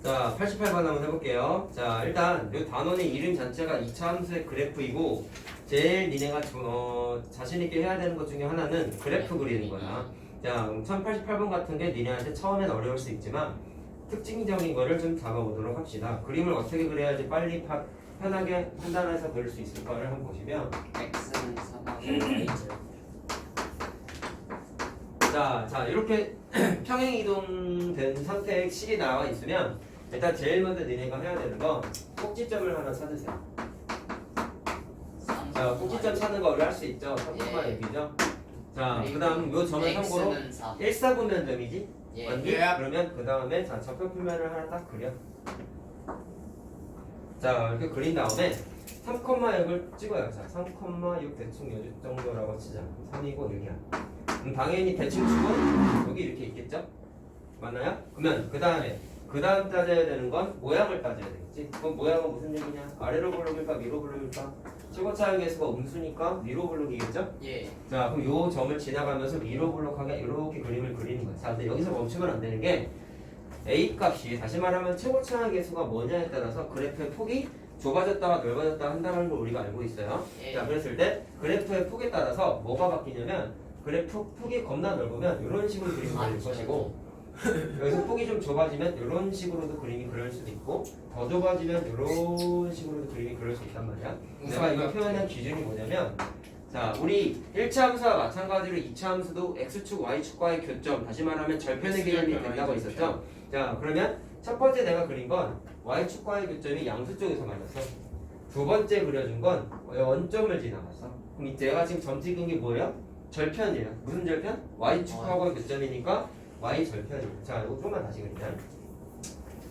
자, 88번 한번 해볼게요. 자, 일단 이 단원의 이름 자체가 2차 함수의 그래프이고 제일 니네가 자신있게 해야 되는 것 중에 하나는 그래프 그리는 거야. 자, 1088번 같은 게 니네한테 처음엔 어려울 수 있지만 특징적인 거를 좀 잡아보도록 합시다. 그림을 어떻게 그려야지 빨리 편하게 판단해서 그릴 수 있을 거를 한번 보시면 x는 4하고 자 이렇게 평행 이동된 선택식이 나와 있으면 일단 제일 먼저 니네가 해야 되는 건 꼭지점을 하나 찾으세요. 자, 꼭지점 찾는 거 우리 할 수 있죠. 3분만 얘기죠. 자, 그 다음 요 점을 참고로 1사분면점이지? 예. 맞니? 그러면 그 다음에 자 접표표면을 하나 딱 그려. 자, 이렇게 그린 다음에 3,6을 찍어요. 자, 3,6 대충 요 정도라고 치자. 3이고 6이야. 당연히 대칭축은 여기 이렇게 있겠죠? 맞나요? 그러면 그 다음 따져야 되는 건 모양을 따져야 되겠지? 그럼 모양은 무슨 얘기냐? 아래로 블록일까 위로 블록일까? 최고차의 개수가 음수니까 위로 블록이겠죠? 예. 자, 그럼 요 점을 지나가면서 위로 블록하게 이렇게 그림을 그리는 거야. 자, 근데 여기서 멈추면 안 되는 게 A 값이 다시 말하면 최고차의 개수가 뭐냐에 따라서 그래프의 폭이 좁아졌다가 넓어졌다 한다는 걸 우리가 알고 있어요. 예. 자, 그랬을 때 그래프의 폭에 따라서 뭐가 바뀌냐면 그래프 폭이 겁나 넓으면 이런 식으로 그림이 그릴 것이고 여기서 폭이 좀 좁아지면 이런 식으로도 그림이 그릴 수도 있고 더 좁아지면 이런 식으로도 그림이 그릴 수 있단 말이야. 내가 이거 표현한 기준이 뭐냐면 자, 우리 1차 함수와 마찬가지로 2차 함수도 x축, y축과의 교점, 다시 말하면 절편의 개념이 된다고 있었죠. 자, 그러면 첫 번째 내가 그린 건 y축과의 교점이 양수 쪽에서 맞았어. 두 번째 그려준 건 원점을 지나갔어. 그럼 이제 내가 지금 점 찍은 게 뭐예요? 절편이에요. 무슨 절편? y축하고의 교점이니까 y절편이에요. 자, 이거 조금만 다시 그리자.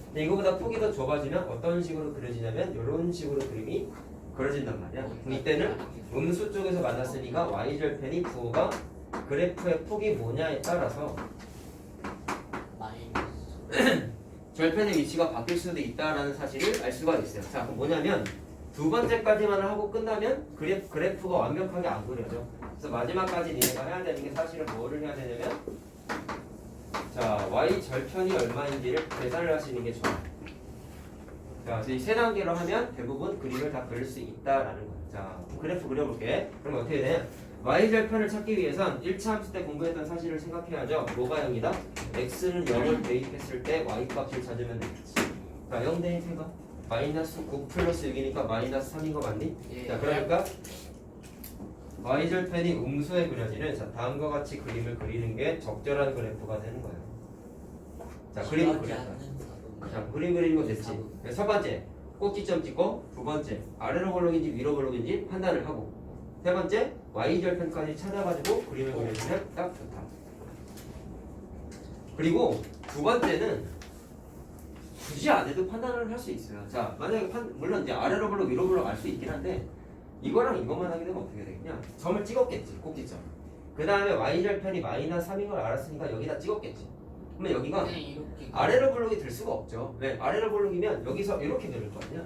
근데 이거보다 폭이 더 좁아지면 어떤 식으로 그려지냐면 이런 식으로 그림이 그려진단 말이야. 그럼 이때는 음수 쪽에서 만났으니까 y절편이 부호가 그래프의 폭이 뭐냐에 따라서 절편의 위치가 바뀔 수도 있다라는 사실을 알 수가 있어요. 자, 그럼 뭐냐면 두 번째까지만 하고 끝나면 그래프가 완벽하게 안 그려져. 그래서 마지막까지 니네가 해야 되는 게 사실은 뭐를 해야 되냐면 자, y 절편이 얼마인지를 계산을 하시는 게 좋아요. 자, 그래서 이 세 단계로 하면 대부분 그림을 다 그릴 수 있다라는 거예요. 자, 그래프 그려볼게. 그럼 어떻게 되냐? y 절편을 찾기 위해선 1차 함수 때 공부했던 사실을 생각해야죠. 뭐가 0이다? x는 0을 대입했을 때 y 값을 찾으면 되겠지. 자, 0 대입해봐. 마이너스 9 플러스 6이니까 마이너스 3인 거 맞니? 예. 자, 그러니까 y절편이 음수에 그려지는 자, 다음과 같이 그림을 그리는 게 적절한 그래프가 되는 거예요. 자, 그림을 그렸다. 자, 그림 그리는 거 됐지. 첫 번째, 꼭지점 찍고 두 번째, 아래로 블록인지 위로 블록인지 판단을 하고 세 번째, y절편까지 찾아가지고 그림을 그려주면 딱 좋다. 그리고 두 번째는 굳이 안 해도 판단을 할 수 있어요. 자, 만약에 물론 이제 아래로 블록 위로 블록 알 수 있긴 한데 이거랑 이것만 하게 되면 어떻게 되겠냐? 점을 찍었겠지, 꼭지점. 그 다음에 y절편이 마이너스 3인 걸 알았으니까 여기다 찍었겠지. 그러면 여기가 아래로 블록이 될 수가 없죠. 왜? 아래로 블록이면 여기서 이렇게 그릴 거 아니야?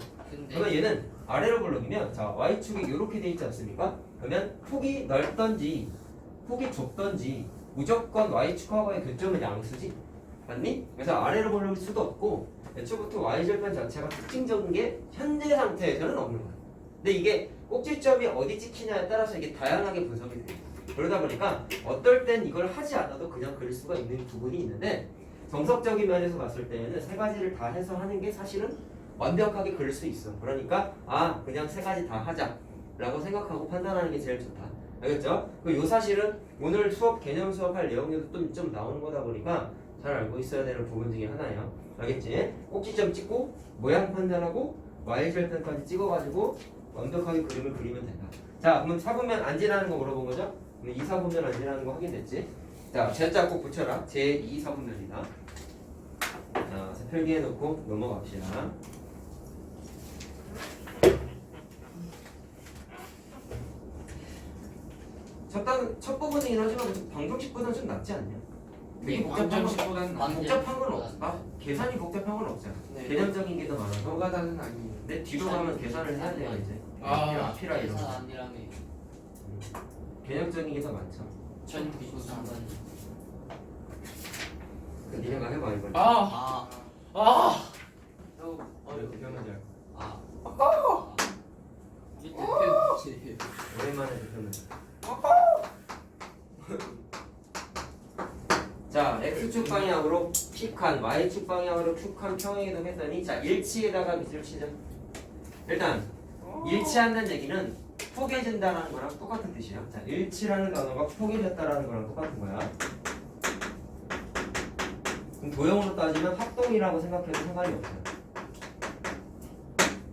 그러면 얘는 아래로 블록이면 자, y축이 이렇게 돼 있지 않습니까? 그러면 폭이 넓던지 폭이 좁던지 무조건 y축하고의 교점은 양수지. 맞니? 그래서 아래로 블록일 수도 없고 애초부터 y절편 자체가 특징적인 게 현재 상태에서는 없는 거야. 근데 이게 꼭지점이 어디 찍히냐에 따라서 이게 다양하게 분석이 돼요. 그러다 보니까 어떨 땐 이걸 하지 않아도 그냥 그릴 수가 있는 부분이 있는데 정석적인 면에서 봤을 때는 세 가지를 다 해서 하는 게 사실은 완벽하게 그릴 수 있어. 그러니까 그냥 세 가지 다 하자 라고 생각하고 판단하는 게 제일 좋다. 알겠죠? 이 사실은 오늘 개념 수업할 내용에도 좀 나오는 거다 보니까 잘 알고 있어야 되는 부분 중에 하나예요. 알겠지? 꼭지점 찍고 모양 판단하고 y절편까지 찍어가지고 완벽하게 그림을 그리면 된다. 자, 그러면 사분면 안 지나는 거 물어본 거죠? 그럼 2사분면 안 지나는 거 확인됐지? 자, 제자 꼭 붙여라. 제2사분면이다. 자, 필기해 놓고 넘어갑시다. 첫 부분이긴 하지만 방정식보다는 좀 낫지 않냐? 되게 복잡한 건 없어. 계산이 복잡한 건 없잖아. 네. 개념적인 게 더 많아서. 노가다는 아니에요. 근데 뒤로 가면 계산을 해야 돼요 이제. 앞이라 이런 거. 개념적인 게 더 많죠. 전 비슷한 니네가 해봐 이걸. 아 또 대표 문제 할 거야. 우리 대표 문제. 오랜만에 대표 문제. 자, x축 방향으로 p칸, y축 방향으로 q칸 평행이동 했더니 자, 일치에다가 밑을 치죠. 일단 일치한다는 얘기는 포개진다라는 거랑 똑같은 뜻이야. 자, 일치라는 단어가 포개졌다라는 거랑 똑같은 거야. 그럼 도형으로 따지면 합동이라고 생각해도 상관이 없어요.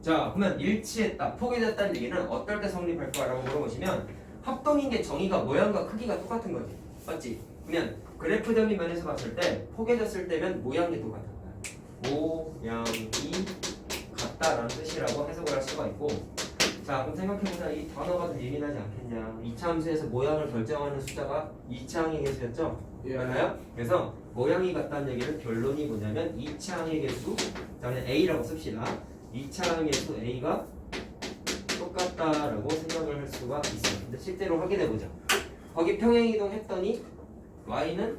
자, 그러면 일치했다, 포개졌다는 얘기는 어떨 때 성립할 거라고 물어보시면 합동인 게 정의가 모양과 크기가 똑같은 거지. 맞지? 그러면 그래프적인 면에서 봤을 때 포개졌을 때면 모양이 똑같은 거야. 모양이 같다라는 뜻이라고 해석을 할 수가 있고, 자, 그럼 생각해보자. 이 단어가 더 예민하지 않겠냐. 이차함수에서 모양을 결정하는 숫자가 이차항의 개수였죠? 맞나요? 그래서 모양이 같다는 얘기는 결론이 뭐냐면 이차항의 개수, 저는 A라고 씁시다. 이차항의 개수 A가 똑같다라고 생각을 할 수가 있어요. 근데 실제로 확인해보자. 거기 평행이동 했더니 Y는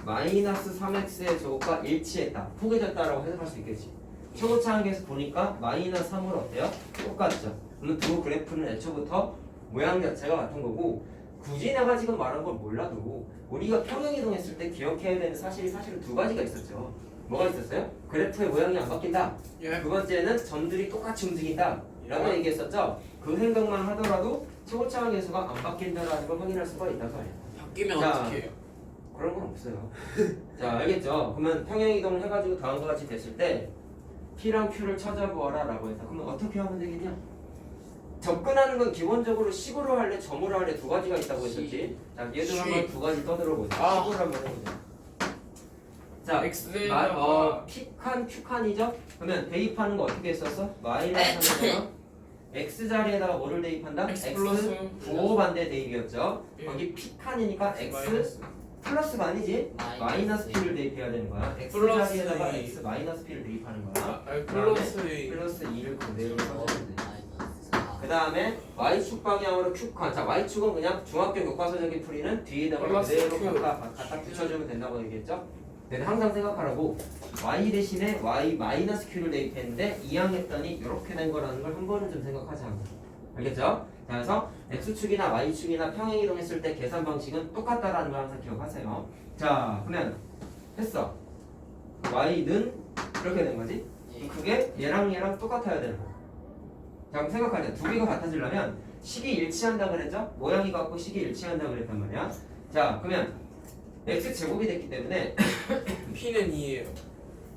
마이너스 3x의 제곱과 일치했다, 포개졌다라고 해석할 수 있겠지. 초고차항에서 보니까 마이너스 3으로 어때요? 똑같죠. 그러면 두 그래프는 애초부터 모양 자체가 같은 거고, 굳이 내가 지금 말한 걸 몰라도 우리가 평행이동했을 때 기억해야 되는 사실이 사실은 두 가지가 있었죠. 뭐가 있었어요? 그래프의 모양이 안 바뀐다. 두 번째는 점들이 똑같이 움직인다 라고 얘기했었죠. 그 생각만 하더라도 초고차항 개수가 안 바뀐다라는 걸 확인할 수가 있다고 해요. 바뀌면 자, 어떻게 해요? 그런 건 없어요. 자, 알겠죠? 그러면 평행이동을 해가지고 다음과 같이 됐을 때 P랑 Q를 찾아보아라 라고 했다. 그러면 어떻게 하면 되겠냐? 접근하는 건 기본적으로 식으로 할래, 점으로 할래 두 가지가 있다고 했었지. 자, 얘도 한번 두 가지 떠들어보자. 식으로 한번 해보자. 자, X에다가 P칸, Q칸이죠? 그러면 대입하는 거 어떻게 했었어? 마이너스 3에다가 X 자리에다가 뭐를 대입한다? X 플러스 부호 반대 대입이었죠? 예. 거기 P칸이니까 X 마이너스. 플러스가 아니지? 마이너스 P를 대입해야 되는 거야. X 플러스 자리에다가 이. X 마이너스 P를 대입하는 거야. 플러스 플러스 2를 그대로 써주면 돼. 마이너스 4. 그 다음에 Y축 방향으로 Q칸. 자, Y축은 그냥 중학교 교과서적인 풀이는 뒤에다가 플러스 그대로 Q. 갖다 붙여주면 된다고 얘기했죠? 근데 항상 생각하라고 Y 대신에 Y 마이너스 Q를 대입했는데 이항했더니 이렇게 된 거라는 걸 한 번은 좀 생각하지 않고. 알겠죠? 자, 그래서 X축이나 Y축이나 평행이동했을 때 계산 방식은 똑같다라는 걸 항상 기억하세요. 자, 그러면 했어. Y는 이렇게 된 거지? 예. 그게 얘랑 똑같아야 되는 거야. 자, 그럼 생각하자. 두 개가 같아지려면 식이 일치한다 그랬죠? 모양이 같고 식이 일치한다 그랬단 말이야. 자, 그러면 x 제곱이 됐기 때문에 P는 2예요.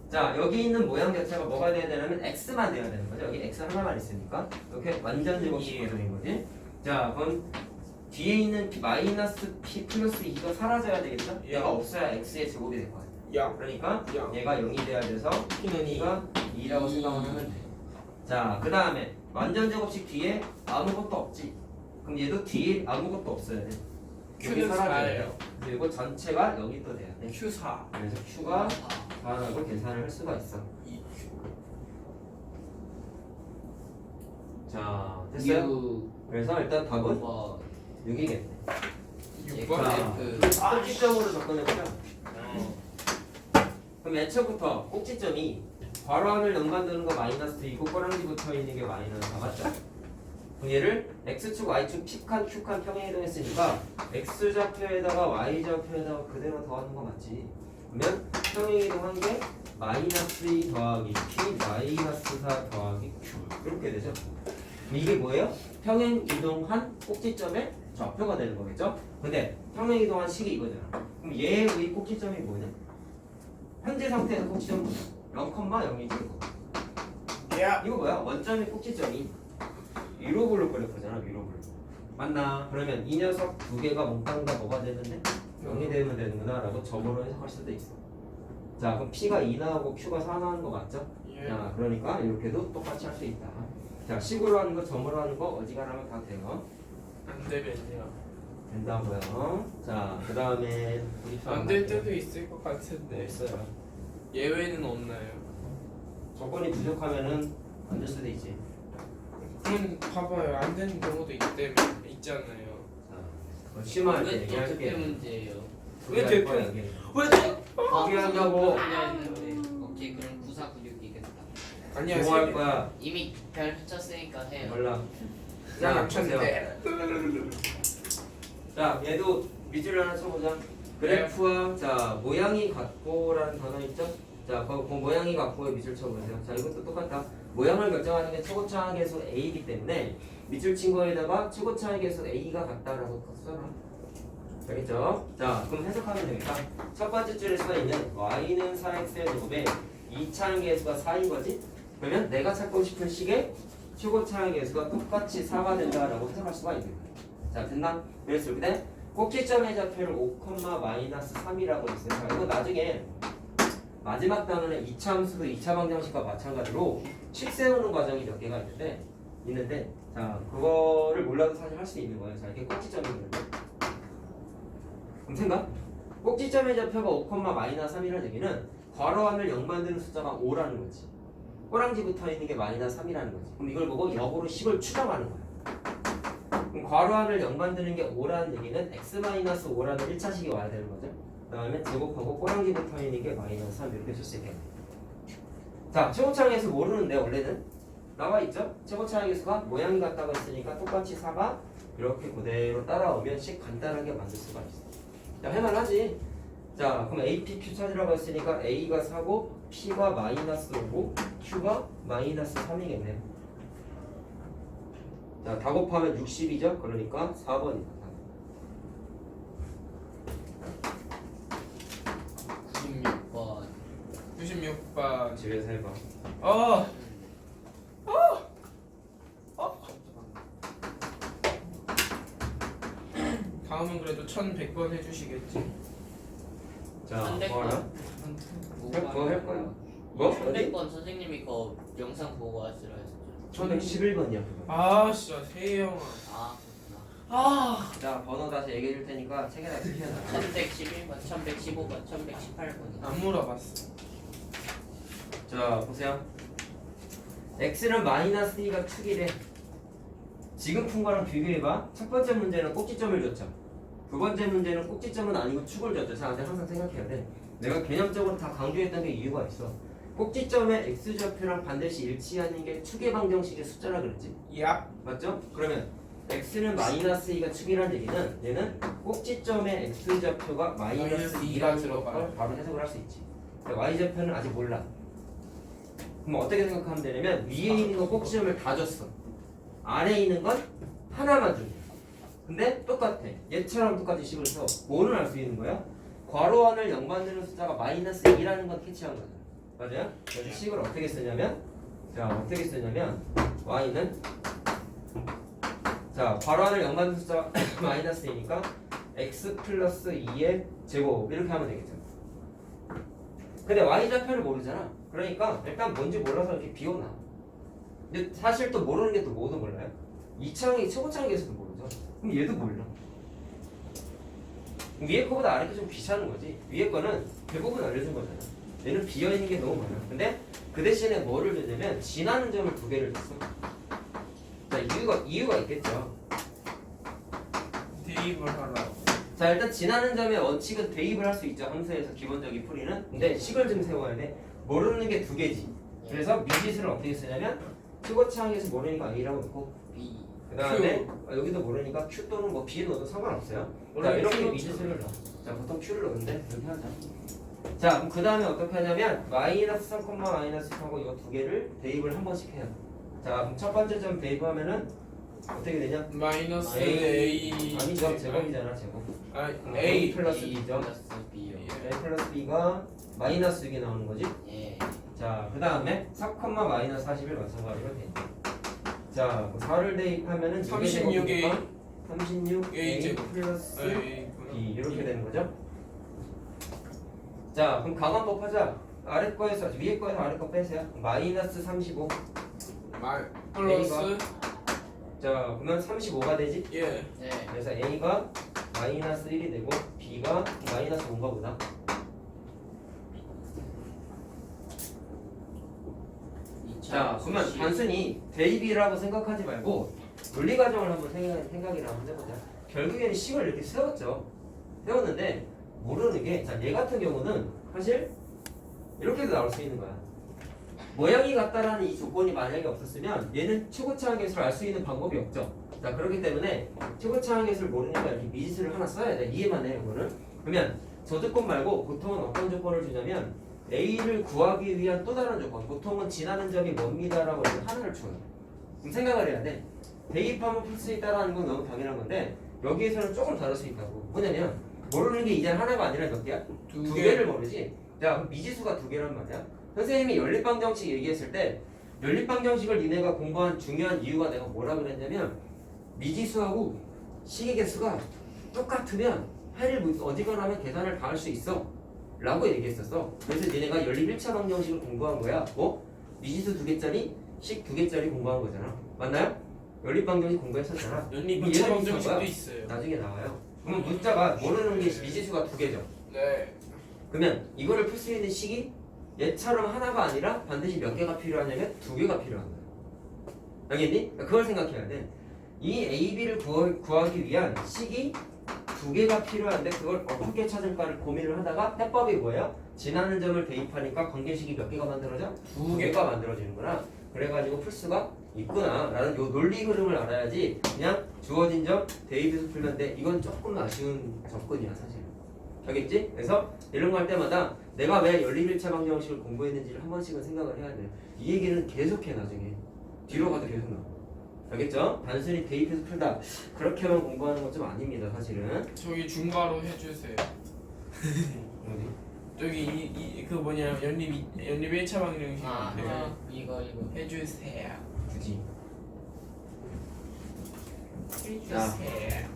자, 여기 있는 모양 자체가 뭐가 돼야 되냐면 x만 돼야 되는 거죠. 여기 x 하나만 있으니까 이렇게 완전 제곱식 구조인 거지. 자, 그럼 뒤에 있는 마이너스 p 플러스 2가 사라져야 되겠죠? 야. 얘가 없어야 x의 제곱이 될 거야. 야, 그러니까 야. 얘가 0이 돼야 돼서 P는 2. 2가 2라고 생각을 하면 돼. 자, 그 다음에 완전 제곱식 뒤에 아무것도 없지. 그럼 얘도 뒤에 아무것도 없어야 돼. 여기 Q는 사라져야 4예요. 돼. 그리고 전체가 0이 또 돼야 돼. Q4. 그래서 Q가 4라고 계산을 할 수가 있어. 2Q. 자, 됐어요? 그래서 일단 답은 6이겠네. 6번 자, 그 꼭지점으로 접근해보자. 그럼 애초부터 꼭지점이 괄호 안을 0 만드는 거 마이너스 2고 꼬랑지 붙어 있는 게 마이너스 4 맞죠? 그럼 얘를 X축, Y축, P칸, Q칸 평행이동했으니까 X좌표에다가 Y좌표에다가 그대로 더하는 거 맞지? 그러면 평행이동한 게 마이너스 2 더하기 P 마이너스 4 더하기 Q 이렇게 되죠? 그럼 이게 뭐예요? 평행이동한 꼭지점의 좌표가 되는 거겠죠? 근데 평행이동한 식이 이거잖아. 그럼 얘의 꼭지점이 뭐냐? 현재 상태에서 꼭지점은 뭐냐? 0,0이지 이거. 야. 이거 뭐야? 원점의 꼭지점이 위로 블록 그래프잖아. 위로 블록. 맞나? 그러면 이 녀석 두 개가 몽땅 다 뭐가 되는데 0이 되면 되는구나 라고 점으로 해석할 수도 있어. 자, 그럼 P가 2 나오고 Q가 4 나오는 거 맞죠? 예. 자, 그러니까 이렇게도 똑같이 할 수 있다. 자, 식으로 하는 거 점으로 하는 거 어지간하면 다 돼요. 안 되면요. 된다고요. 자, 그 다음에 안 될 때도 있을 것 같은데. 있어요. 예외는 없나요? 조건이 부족하면은 안 될 수도 있지. 그럼 봐봐요. 안 되는 경우도 있잖아요. 자, 심할 때 왜 또 대표 얘기할게. 문제예요? 왜 대표? 왜 포기한다고. 오케이, 그럼 9496 이게 아니야 뭐 할 거야? 이미 별 붙였으니까 해요. 몰라. 나 자, 보세요. 맞췄는데. 자, 얘도 밑줄 하나 쳐보자. 그래프와 자 모양이 같고라는 단어 있죠? 자, 그 모양이 같고의 밑줄 쳐보세요. 자, 이것도 똑같다. 모양을 결정하는 게 최고차항 계수 a이기 때문에 밑줄 친 거에다가 최고차항 계수 a가 같다라고 써라. 알겠죠? 자, 그럼 해석하면 되겠다. 첫 번째 줄에 써 있는 y는 4x의 제곱에 2차항 계수가 4인 거지? 그러면 내가 찾고 싶은 식의 최고차항 계수가 똑같이 4가 된다라고 해석할 수가 있는 거야. 자, 됐나? 그래서 이렇게 돼? 꼭지점의 좌표를 5,-3이라고 있어요. 자, 이거 나중에 마지막 단원의 2차 함수도 2차 방정식과 마찬가지로 식 세우는 과정이 몇 개가 있는데 자, 그거를 몰라도 사실 할 수 있는 거예요. 자, 이렇게 꼭지점이 있는데 그럼 생각? 꼭지점의 좌표가 5,-3이라는 얘기는 괄호 안을 0 만드는 숫자가 5라는 거지. 꼬랑지 붙어 있는 게 -3이라는 거지. 그럼 이걸 보고 역으로 식을 추정하는 거야. 그럼 괄호 안을 0 만드는 게 5라는 얘기는 x-5라는 1차식이 와야 되는 거죠. 그 다음에 제곱하고 꼬랑지 붙어 있는 게 -3 이렇게 쓸 수 있겠네. 자, 최고차항에서 모르는데 원래는 나와 있죠? 최고차항 계수가 모양이 같다고 했으니까 똑같이 4가 이렇게 그대로 따라오면 식 간단하게 만들 수가 있어. 자, 할만하지? 자, 그럼 AP, Q 찾으라고 했으니까 A가 4고 P가 -5고 Q가 -3이겠네. 자, 다 곱하면 60이죠? 그러니까 4번이다. 96번. 96번. 집에서 해봐. 다음은 그래도 1100번 해주시겠지. 자, 뭐 하나? 그거 할 거야. 뭐? 뭐? 어디? 300번 선생님이 그거 영상 보고 하시라 했었죠. 1111번이야. 아 진짜 세영아. 아, 그렇구나. 자, 번호 다시 얘기해 줄 테니까 책에다 쓰셔놔. 1111번, 1115번, 1118번. 안 물어봤어. 자, 보세요. x는 -2가 축이래. 지금 푼 거랑 비교해봐. 첫 번째 문제는 꼭지점을 줬죠. 두 번째 문제는 꼭지점은 아니고 축을 줬죠. 자, 근데 항상 생각해야 돼. 내가 개념적으로 다 강조했던 게 이유가 있어. 꼭지점의 x좌표랑 반드시 일치하는 게 축의 방정식의 숫자라 그랬지. 야. 맞죠? 그러면 x는 -2가 축이라는 얘기는 얘는 꼭지점의 x좌표가 -2라는 걸 바로 해석을 할 수 있지. y좌표는 아직 몰라. 그럼 어떻게 생각하면 되냐면 위에 있는 거 꼭지점을 다 줬어. 아래에 있는 건 하나만 줘. 근데 똑같아. 얘처럼 똑같이 식을 써. 뭐를 알 수 있는 거야? 괄호 안을 0 만드는 숫자가 -2라는 건 캐치한 거잖아. 맞아요? 그래서 식을 어떻게 쓰냐면 y는 자, 괄호 안을 0 만드는 숫자가 -2니까 x 플러스 2의 제곱 이렇게 하면 되겠죠. 근데 y좌표를 모르잖아. 그러니까 일단 뭔지 몰라서 이렇게 비워놔. 근데 사실 또 모르는 게 또 뭐도 몰라요? 이차항이 최고차항에서도 모르죠. 그럼 얘도 몰라. 위에 거보다 아래 게 좀 귀찮은 거지. 위에 거는 대부분 알려준 거잖아. 얘는 비어있는 게 너무 많아. 근데 그 대신에 뭐를 줬냐면 지나는 점을 2개를 줬어. 자, 이유가 있겠죠. 대입을 하라고. 자, 일단 지나는 점의 원칙은 대입을 할 수 있죠. 함수에서 기본적인 풀이는. 근데 식을 좀 세워야 돼. 모르는 게 2개지. 그래서 미지수를 어떻게 쓰냐면 최고차항에서 모르니까 A라고 넣고 B. 그 다음에 여기도 모르니까 Q 또는 뭐 B 넣어도 상관없어요. 자, 이렇게 미지수를 넣어. 자, 보통 Q를 넣는데 이렇게 하자. 자, 그럼 그 다음에 어떻게 하냐면 -3, -3하고 이거 2개를 대입을 한 번씩 해요. 자, 그럼 첫 번째 점 대입하면은 어떻게 되냐? 마이너스 A. A. 아니죠, 제곱이잖아, 제곱. 아 A A. 플러스 B 2죠. 플러스 B요. A 플러스 B가 -6이 나오는 거지. 예. 자, 그 다음에 4, -41 마찬가지로 돼. 자, 4를 대입하면은 36A. 36 A A 제곱. 플러스 A. B 이렇게 되는 거죠. 자, 그럼 가관법 하자. 아래 거에서 위에 거에서 아래 거 빼세요. -35. 플러스. 자, 그러면 35가 되지. 예. 네. 그래서 A가 -1이 되고 B가 -5인가 보다. 자, 그러면 단순히 대입이라고 생각하지 말고 논리 과정을 한번 생각이나 한번 해보자. 결국에는 식을 이렇게 세웠죠. 세웠는데 모르는 게, 자, 얘 같은 경우는 사실 이렇게도 나올 수 있는 거야. 모양이 같다라는 이 조건이 만약에 없었으면 얘는 최고차항 계수를 알 수 있는 방법이 없죠. 자 그렇기 때문에 최고차항 계수를 모르니까 이렇게 미지수를 하나 써야 돼. 이해만 해 이거는. 그러면 저 조건 말고 보통은 어떤 조건을 주냐면 A를 구하기 위한 또 다른 조건. 보통은 지나는 점이 뭡니다라고 해서 하나를 줘요. 그럼 생각을 해야 돼. 대입하면 풀 수 있다라는 건 너무 당연한 건데 여기에서는 조금 다를 수 있다고. 뭐냐면 모르는 게 이제 하나가 아니라 몇 개야? 두 개를 모르지. 자 그럼 미지수가 두 개란 말이야. 선생님이 연립방정식 얘기했을 때 연립방정식을 니네가 공부한 중요한 이유가 내가 뭐라 그랬냐면 미지수하고 식의 개수가 똑같으면 해를 어디거나 하면 계산을 다 할 수 있어 라고 얘기했었어. 그래서 니네가 연립 1차 방정식을 공부한 거야. 뭐? 미지수 2개짜리 식 2개짜리 공부한 거잖아. 맞나요? 연립 방정식 공부했었잖아. 연립 그럼 2차 얘는 방정식도 뭐야? 있어요. 나중에 나와요. 그러면 문자가 모르는 게 미지수가 2개죠. 네. 그러면 이거를 풀 수 있는 식이 얘처럼 하나가 아니라 반드시 몇 개가 필요하냐면 2개가 필요한 거야. 알겠니? 그러니까 그걸 생각해야 돼. 이 A, B를 구하기 위한 식이 2개가 필요한데 그걸 어떻게 찾을까를 고민을 하다가 해법이 뭐예요? 지나는 점을 대입하니까 관계식이 몇 개가 만들어져? 2개가 만들어지는구나. 그래가지고 풀 수가 있구나 라는 요 논리 흐름을 알아야지 그냥 주어진 점 대입해서 풀면 돼. 이건 조금 아쉬운 접근이야 사실. 알겠지? 그래서 이런 거 할 때마다 내가 왜 연립 1차 방정식을 공부했는지를 한 번씩은 생각을 해야 돼. 이 얘기는 계속해 나중에. 뒤로 가도 계속 나와. 알겠죠? 단순히 대입해서 풀다 그렇게만 공부하는 건 좀 아닙니다 사실은. 저기 중괄호 해주세요. 어디? 저기 그 뭐냐 연립 1차 방정식 이거 해주세요. 굳이. 해주세요.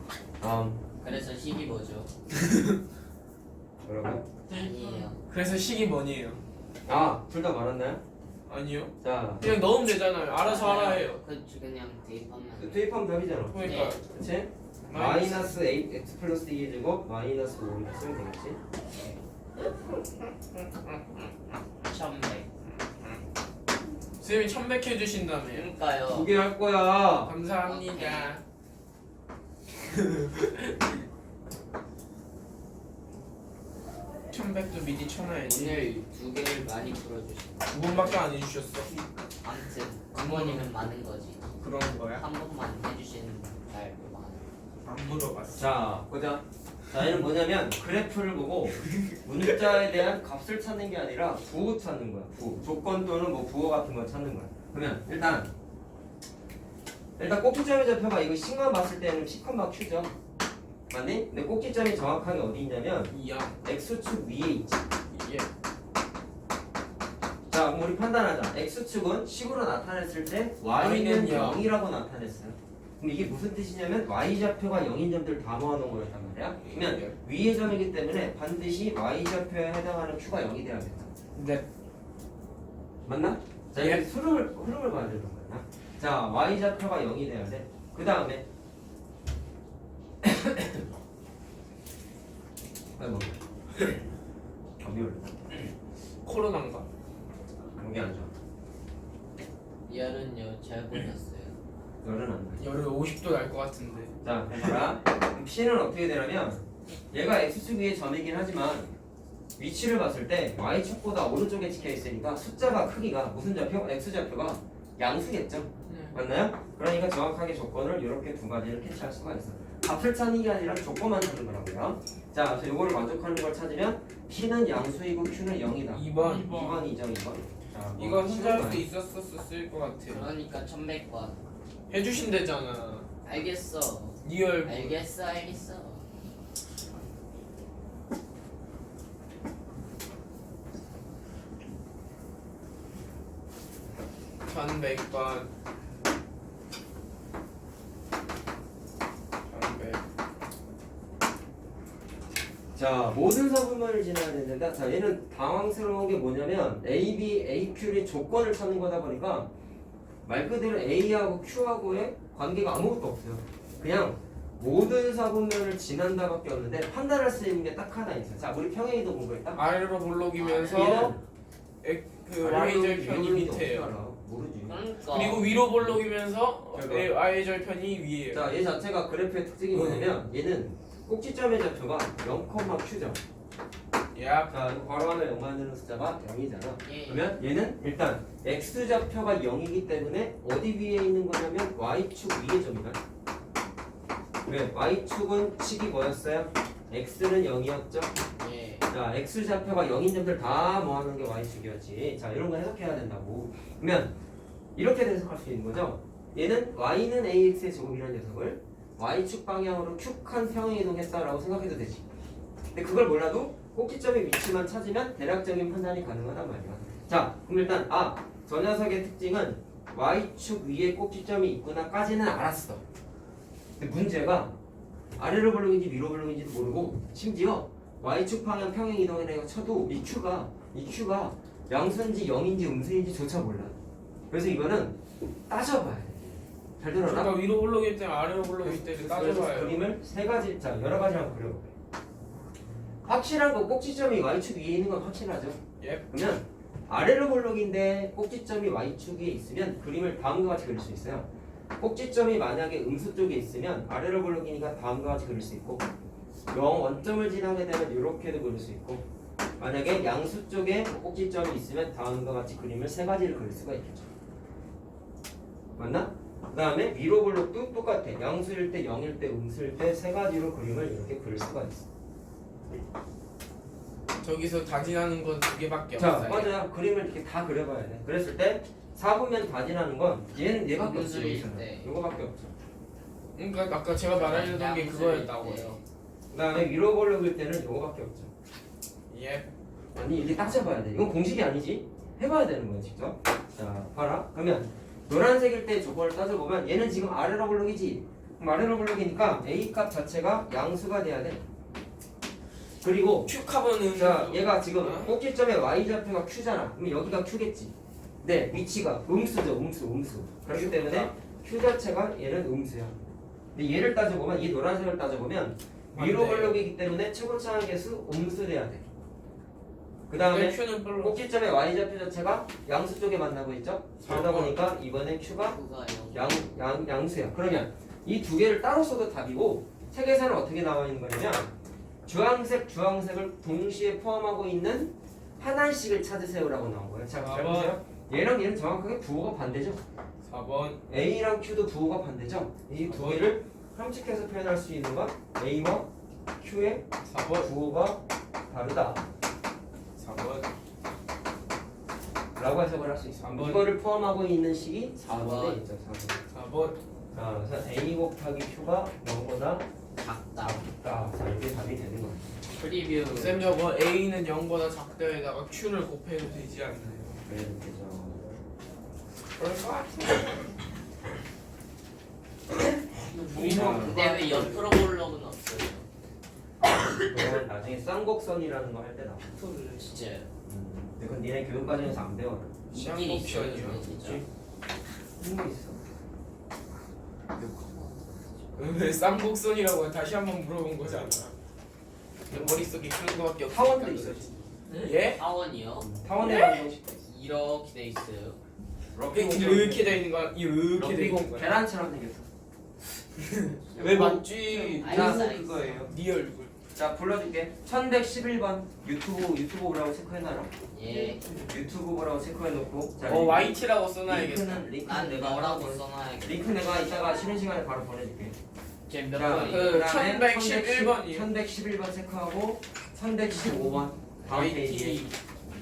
그래서 식이 뭐죠? 뭐라고요? 아니에요. 그래서 식이 뭐니에요? 둘 다 말았나요? 아니요. 자 그냥 넣으면 되잖아요. 알아서 알아 해요. 그냥 대입하면 대입하면 답이잖아. 그러니까 그치? 마이너스 8 x 플러스 2의 제곱 마이너스 5 이렇게 쓰면 되겠지? 1100. 선생님이 1100 해주신다며요. 그러니까요. 2개 할 거야. 감사합니다. 1100도 미리 쳐놔야지. 오늘 2개를 많이 풀어주시고 2번밖에 안 해주셨어. 아무튼 9번이면 많은 거지. 그런 거야? 한 번만 해주시는 날도 많아. 안 물어봤어. 자 보자. 자 얘는 뭐냐면 그래프를 보고 문자에 대한 값을 찾는 게 아니라 부호 찾는 거야. 부호. 조건 또는 뭐 부호 같은 걸 찾는 거야. 그러면 일단 꼭지점의 좌표가 이거 식만 봤을 때는 C컴마 Q죠. 맞니? 근데 꼭지점이 정확하게 어디 있냐면 2야. X축 위에 있지. 이게 자 그럼 우리 판단하자. X축은 식으로 나타냈을 때 Y는 Y는 0. 0이라고 나타냈어요. 그럼 이게 무슨 뜻이냐면 Y좌표가 0인 점들을 다 모아놓은 거였단 말이야. 그러면 위의 점이기 때문에 반드시 Y좌표에 해당하는 Q가 0이 돼야 된다. 네. 맞나? 자 이렇게 흐름을 봐야 되는 거야. 자 Y좌표가 0이 돼야 돼. 그 다음에 아이고 감기 걸렸다. 코로나인가? 감기 안 좋아. 열은요 잘 보셨어요. 열은 안 나. 열을 50도 날 것 같은데. 자 봐라. 그럼 P는 어떻게 되냐면 얘가 X축 위의 점이긴 하지만 위치를 봤을 때 Y축보다 오른쪽에 찍혀 있으니까 숫자가 크기가 무슨 좌표? X좌표가 양수겠죠? 맞나요? 그러니까 정확하게 조건을 이렇게 두 가지를 캐치할 수가 있어. 값을 찾는 게 아니라 조건만 찾는 거라고요. 자, 그래서 이거를 만족하는 걸 찾으면 P는 양수이고 Q는 0이다. 2번. 2번이죠, 2번. 자, 이거 혼자 할 수 때 있었을 것 같아요. 그러니까 1100번. 해주신대잖아. 알겠어. 리얼. 알겠어. 1100번. 1100. 자, 모든 사분면을 지나야 되는데, 자, 얘는 당황스러운 게 뭐냐면 A, B, A, Q의 조건을 찾는 거다 보니까 말 그대로 A하고 Q하고의 관계가 아무것도 없어요. 그냥 모든 사분면을 지난다밖에 없는데 판단할 수 있는 게 딱 하나 있어요. 자, 우리 평행이도 공부했다. 아래로 볼록이면서 그 Y절편이 밑에요. 모르지. 그러니까 그리고 위로 볼록이면서 대박. Y절편이 위에요. 자, 얘 자체가 그래프의 특징이 뭐냐면 얘는 꼭지점의 좌표가 0, Q죠. 예. 자, 이거 괄호 안에 0 만드는 숫자가 0이잖아. 예. 그러면 얘는 일단 x좌표가 0이기 때문에 어디 위에 있는 거냐면 y축 위에 점이다. 왜? y축은 식이 뭐였어요? x는 0이었죠? 예. 자, x좌표가 0인 점들 다 모아놓은 게 y축이었지. 자, 이런 거 해석해야 된다고. 그러면 이렇게 해석할 수 있는 거죠. 얘는 y는 ax의 제곱이라는 녀석을 y축 방향으로 큐칸 평행 이동했다라고 생각해도 되지. 근데 그걸 몰라도 꼭지점의 위치만 찾으면 대략적인 판단이 가능하단 말이야. 자, 그럼 일단 저 녀석의 특징은 y축 위에 꼭지점이 있구나까지는 알았어. 근데 문제가 아래로 볼록인지 위로 볼록인지도 모르고 심지어 y축 방향 평행 이동이라고 쳐도 이 큐가 양수인지 0인지 음수인지조차 몰라. 그래서 이거는 따져봐야 돼. 잘 들어라. 제가 위로 블록일 때 아래로 블록일 때를 그래서 따져봐요. 그림을 세 가지, 자 여러 가지 한번 그려볼게요. 확실한 거 꼭지점이 y축 위에 있는 건 확실하죠. 예. 그러면 아래로 볼록인데 꼭지점이 y축 위에 있으면 그림을 다음과 같이 그릴 수 있어요. 꼭지점이 만약에 음수 쪽에 있으면 아래로 볼록이니까 다음과 같이 그릴 수 있고 0 원점을 지나게 되면 이렇게도 그릴 수 있고 만약에 양수 쪽에 꼭지점이 있으면 다음과 같이 그림을 세 가지를 그릴 수가 있겠죠. 맞나? 그 다음에 위로 볼록도 똑같아. 양수일 때, 0일 때, 음수일 때 세 가지로 그림을 이렇게 그릴 수가 있어. 저기서 다진하는 건 두 개밖에 자, 없어요. 맞아요. 그림을 이렇게 다 그려봐야 돼. 그랬을 때 4분면 다지나는 건 얘밖에 없어. 음수일 여기서는. 때. 요거밖에 없죠. 그러니까 아까 제가 말하려던 게 그거였다고요. 그 다음에 위로 볼록일 때는 요거밖에 없죠. 예. 아니 이게 따져봐야 돼. 이건 공식이 아니지. 해봐야 되는 거야 직접. 자, 봐라. 그러면 노란색일 때 저거를 따져보면 얘는 지금 아래로 볼록이지. 그럼 아래로 볼록이니까 A 값 자체가 양수가 돼야 돼. 그리고 큐카본은 자, 얘가 지금 꼭지점의 y좌표가 q잖아. 그럼 여기가 q겠지. 네, 위치가 음수죠. 음수. 그렇기 때문에 q 자체가 얘는 음수야. 근데 얘를 따져보면 이 노란색을 따져보면 위로 맞네. 볼록이기 때문에 최고차항 계수 음수돼야 돼. 그 다음에 큐는 별로. 꼭지점의 y좌표 자체가 양수 쪽에 만나고 있죠. 그러다 보니까 이번에 q가 그거요. 양수야. 그러면 이 두 개를 따로 써도 답이고 책에서는 어떻게 나와 있는 거냐면 주황색을 동시에 포함하고 있는 하나씩을 찾으세요라고 나온 거예요. 자, 잘 보세요. 얘랑 얘는 정확하게 부호가 반대죠. 4번. A랑 Q도 부호가 반대죠. 이 두 개를 함축해서 표현할 수 있는 건 A와 Q의 4번. 부호가 다르다 4번. 라고 해석을 할 수 있어요. 3번. 이거를 포함하고 있는 식이 4번에 있죠. 4번. 4번. 자, 그래서 A 곱하기 Q가 0보다 작다. 작다. 자, 이게 답이 되는 거예요. 프리뷰. 쌤 저거 A는 0보다 작다에다가 Q를 곱해도 되지 않나요? 네, 되죠. 그럴 것 같아. 근데 왜 옆으로 볼록은 없어요? 그건 나중에 쌍곡선이라는 거 할 때 나와. 진짜요? 근데 그건 니네 교육과정에서 안 배워. 있긴 있어요. 쌍곡선이요? 진짜. 힘이 있어. 왜 쌍곡선이라고 다시 한번 물어본 거잖아. 내 머릿속에 그런 거밖에 없어. 타원도 있어. 예? 하원이요? 타원이라는 형식도 있어. 이렇게 돼 있어요. 이렇게 돼 있는 거야? 이렇게 돼 있는 럭비공 거야? 계란처럼 생겼어. 왜 맞지? 아이스 그거예요. 네 얼굴. 자, 불러줄게. 1111번 유튜브 보라고 체크해놔라. 예. 유튜브 보라고 체크해놓고. 자, YT라고 써놔야겠다. 링크는 난 내가 너라고 하고 써놔야겠다. 링크 내가 이따가 쉬는 시간에 바로 보내줄게. 몇 자, 번이에요? 그 1111번 이요. 1111번 체크하고 1115번 다음 페이지에 YT.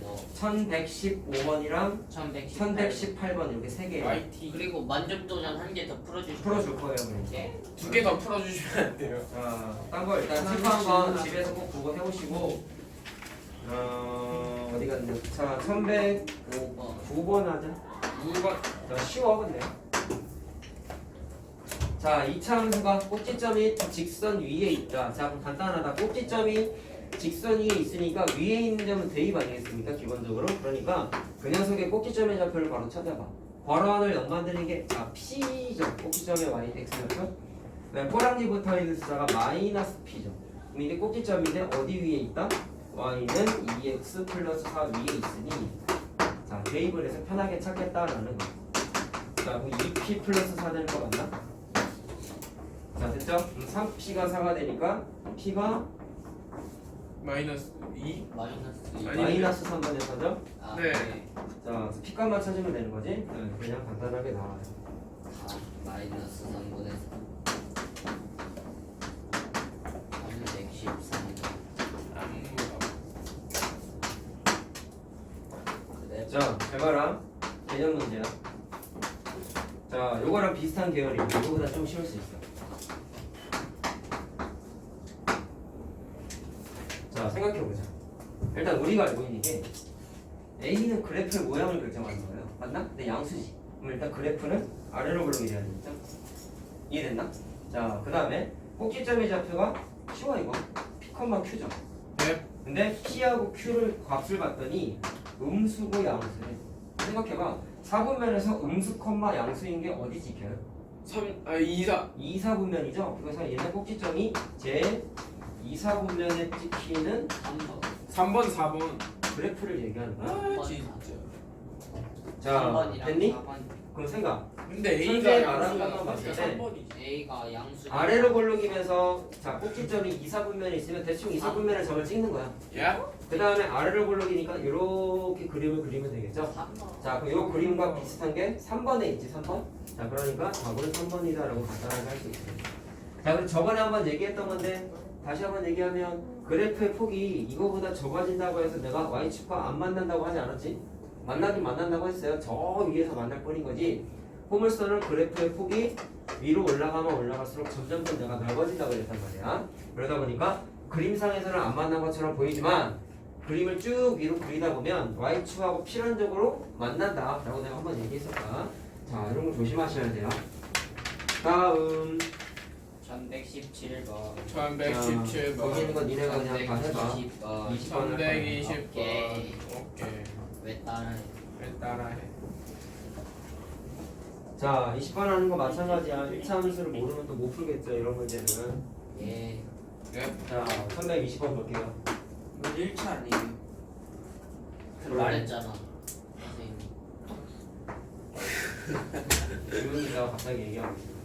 뭐 1115번이랑 1118. 1118번 이렇게 세 개. YT. 그리고 만족도전 한 개 더 풀어주시면 풀어줄 거예요, 그럼. 예. 두 개 더 풀어주시면 안 돼요. 자, 딴 거 일단 체크한 건 집에서 꼭 보고 해오시고 어디 갔냐? 자, 1109번 5번. 하자. 2번. 자, 쉬워 근데. 자, 2차 함수가 꼭지점이 직선 위에 있다. 자, 그럼 간단하다. 꼭지점이 직선 위에 있으니까 위에 있는 점은 대입 아니겠습니까? 기본적으로. 그러니까 그 녀석의 꼭지점의 좌표를 바로 찾아봐. 괄호 안을 0 만드는 게 P죠. 꼭지점의 Y, X좌표. 네, 꼬랑지 붙어있는 숫자가 마이너스 P죠. 그럼 이게 꼭지점인데 어디 위에 있다? Y는 2X 플러스 4 위에 있으니 자, 대입을 해서 편하게 찾겠다라는 거. 자, 그럼 2P 플러스 4 될 거 같나? 자, 됐죠? 3P가 4가 되니까 P가 마이너스 2? 마이너스 아니, 마이너스 3번에서죠? 아, 네. 자, P값만 찾으면 되는 거지? 그냥 간단하게 나와요. 마이너스 3분의 313. 그래. 자, 잘 봐라. 개념 문제야. 자, 요거랑 비슷한 계열이 이거보다 좀 쉬울 수 있어. 자, 생각해보자. 일단 우리가 알고 있는 게 A는 그래프의 모양을 결정하는 거예요. 맞나? 근데 양수지. 그럼 일단 그래프는 아래로 블록이 돼야 되겠죠? 이해됐나? 자, 그 다음에 꼭지점의 좌표가 쉬워 이거. P, Q죠. 네. 근데 P하고 Q를 값을 봤더니 음수고 양수래. 생각해봐. 4분면에서 음수, 양수인 게 어디 찍혀요? 2, 4. 2, 4분면이죠? 그래서 얘는 꼭지점이 제 2, 4분면에 찍히는 3번. 3번, 4번. 그래프를 얘기하는 거야. 아, 진짜. 자, 3번이랑 됐니? 4번. 그럼 생각. 근데 현재 A가 말한 양수가 것만 봤을 진짜 때 3번이지. A가 양수. 아래로 볼록이면서 자 꼭지점이 2, 4분면에 있으면 대충 2, 4분면에 점을 찍는 거야. 야? 그 다음에 아래로 볼록이니까 이렇게 그림을 그리면 되겠죠? 3번. 자, 그럼 이 그림과 비슷한 게 3번에 있지, 3번? 자, 그러니까 답은 3번이다라고 간단하게 할 수 있어요. 자, 그럼 저번에 한번 얘기했던 건데 다시 한번 얘기하면 그래프의 폭이 이거보다 좁아진다고 해서 내가 Y축과 안 만난다고 하지 않았지? 만나긴 만난다고 했어요. 저 위에서 만날 뿐인 거지. 포물선은 그래프의 폭이 위로 올라가면 올라갈수록 점점점 내가 넓어진다고 그랬단 말이야. 그러다 보니까 그림상에서는 안 만난 것처럼 보이지만 그림을 쭉 위로 그리다 보면 Y축하고 필연적으로 만난다라고 내가 한번 얘기했었다. 자, 이런 거 조심하셔야 돼요. 다음 1117번. 1117번. 거기 있는 거 니네가 그냥 다 해봐. 1120번. 20번 1120번. 오케이. 오케이. 왜 따라해? 왜 따라해? 자, 20번 하는 거 마찬가지야. 1차 함수를 모르면 또 못 풀겠죠, 이런 문제는. 예. 네. 자, 320번 볼게요. 이건 1차 아니에요? 말했잖아. 선생님. 지훈이가 갑자기 얘기하고 있어.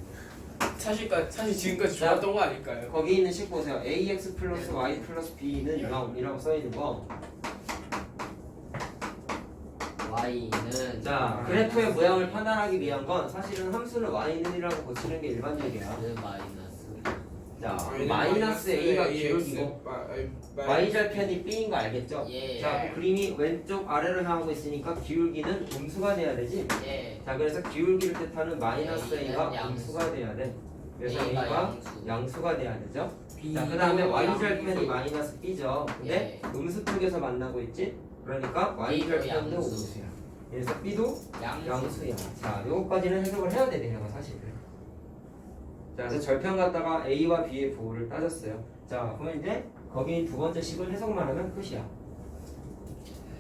사실 지금까지 자, 좋았던 거 아닐까요? 거기 있는 식 보세요. ax 플러스 y 플러스 b는 0이라고 써있는 거. Y는 자, 그래프의 모양을 판단하기 위한 건 사실은 함수는 y는이라고 고치는 게 일반적이야. 그 마이너스. 자, 마이너스 a가 기울기고 고 y절편이 b인 거 알겠죠? 예. 자, 그 그림이 왼쪽 아래로 향하고 있으니까 기울기는 음수가 돼야 되지? 예. 자, 그래서 기울기를 뜻하는 마이너스 A는 a가 양수. 음수가 돼야 돼. 그래서 A가 a가 양수가 돼야 되죠? 자, 그 다음에 y절편이 마이너스 b죠. 근데 음수 쪽에서 만나고 있지? 그러니까 y절편도 양수. 음수야. 그래서 b도 양수. 양수야. 자, 요거까지는 해석을 해야 돼, 내가 사실. 자, 그래서 절편 갖다가 a와 b의 부호를 따졌어요. 자, 그러면 이제 거기 두 번째 식을 해석만 하면 끝이야.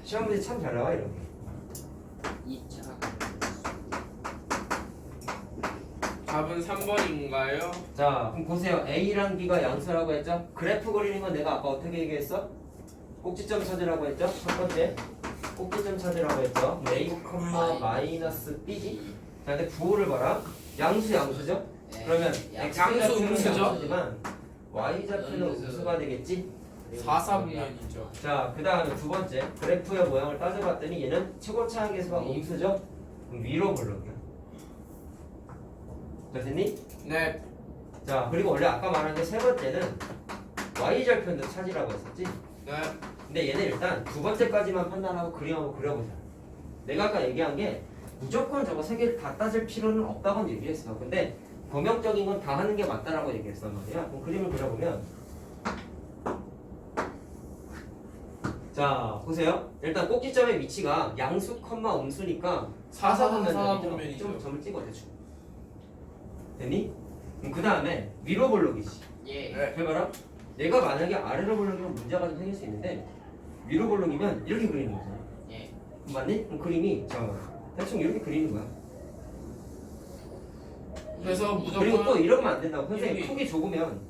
시험 문제 참 잘 나와, 이렇게. 2차. 답은 3번인가요? 자, 그럼 보세요. a랑 b가 양수라고 했죠? 그래프 그리는 건 내가 아까 어떻게 얘기했어? 꼭지점 찾으라고 했죠? 첫 번째. 꼭지점 찾으라고 했죠? a, 마이너스 b지? 자, 근데 부호를 봐라. 양수죠? 예. 그러면 양수 x좌표는 음수죠? 양수지만 y좌표는 음수. 음수가 되겠지? 4, 4분면이죠. 자, 그 다음에 두 번째. 그래프의 모양을 따져봤더니 얘는 최고차항계수가 음수죠? 그럼 위로 볼록이야. 자, 됐니? 네. 자, 그리고 원래 아까 말한 게 세 번째는 y절편도 찾으라고 했었지? 네. 근데 얘는 일단 두 번째까지만 판단하고 그림 한번 그려보자. 내가 아까 얘기한 게 무조건 저거 세 개를 다 따질 필요는 없다고 얘기했어. 근데 범용적인 건 다 하는 게 맞다라고 얘기했단 말이야. 그럼 그림을 그려보면 자, 보세요. 일단 꼭지점의 위치가 양수, 음수니까 4, 4분면이죠. 좀 점을 찍어 대충. 됐니? 그럼 그 다음에 위로 볼록이지. 예. 네. 해봐라. 얘가 만약에 아래로 볼록이면 문제가 좀 생길 수 있는데 위로 볼록이면 이렇게 그리는 거잖아. 예. 맞니? 그럼 그림이 대충 이렇게 그리는 거야. 그래서 무조건 그리고 또 이러면 안 된다고. 선생님 여기. 폭이 좁으면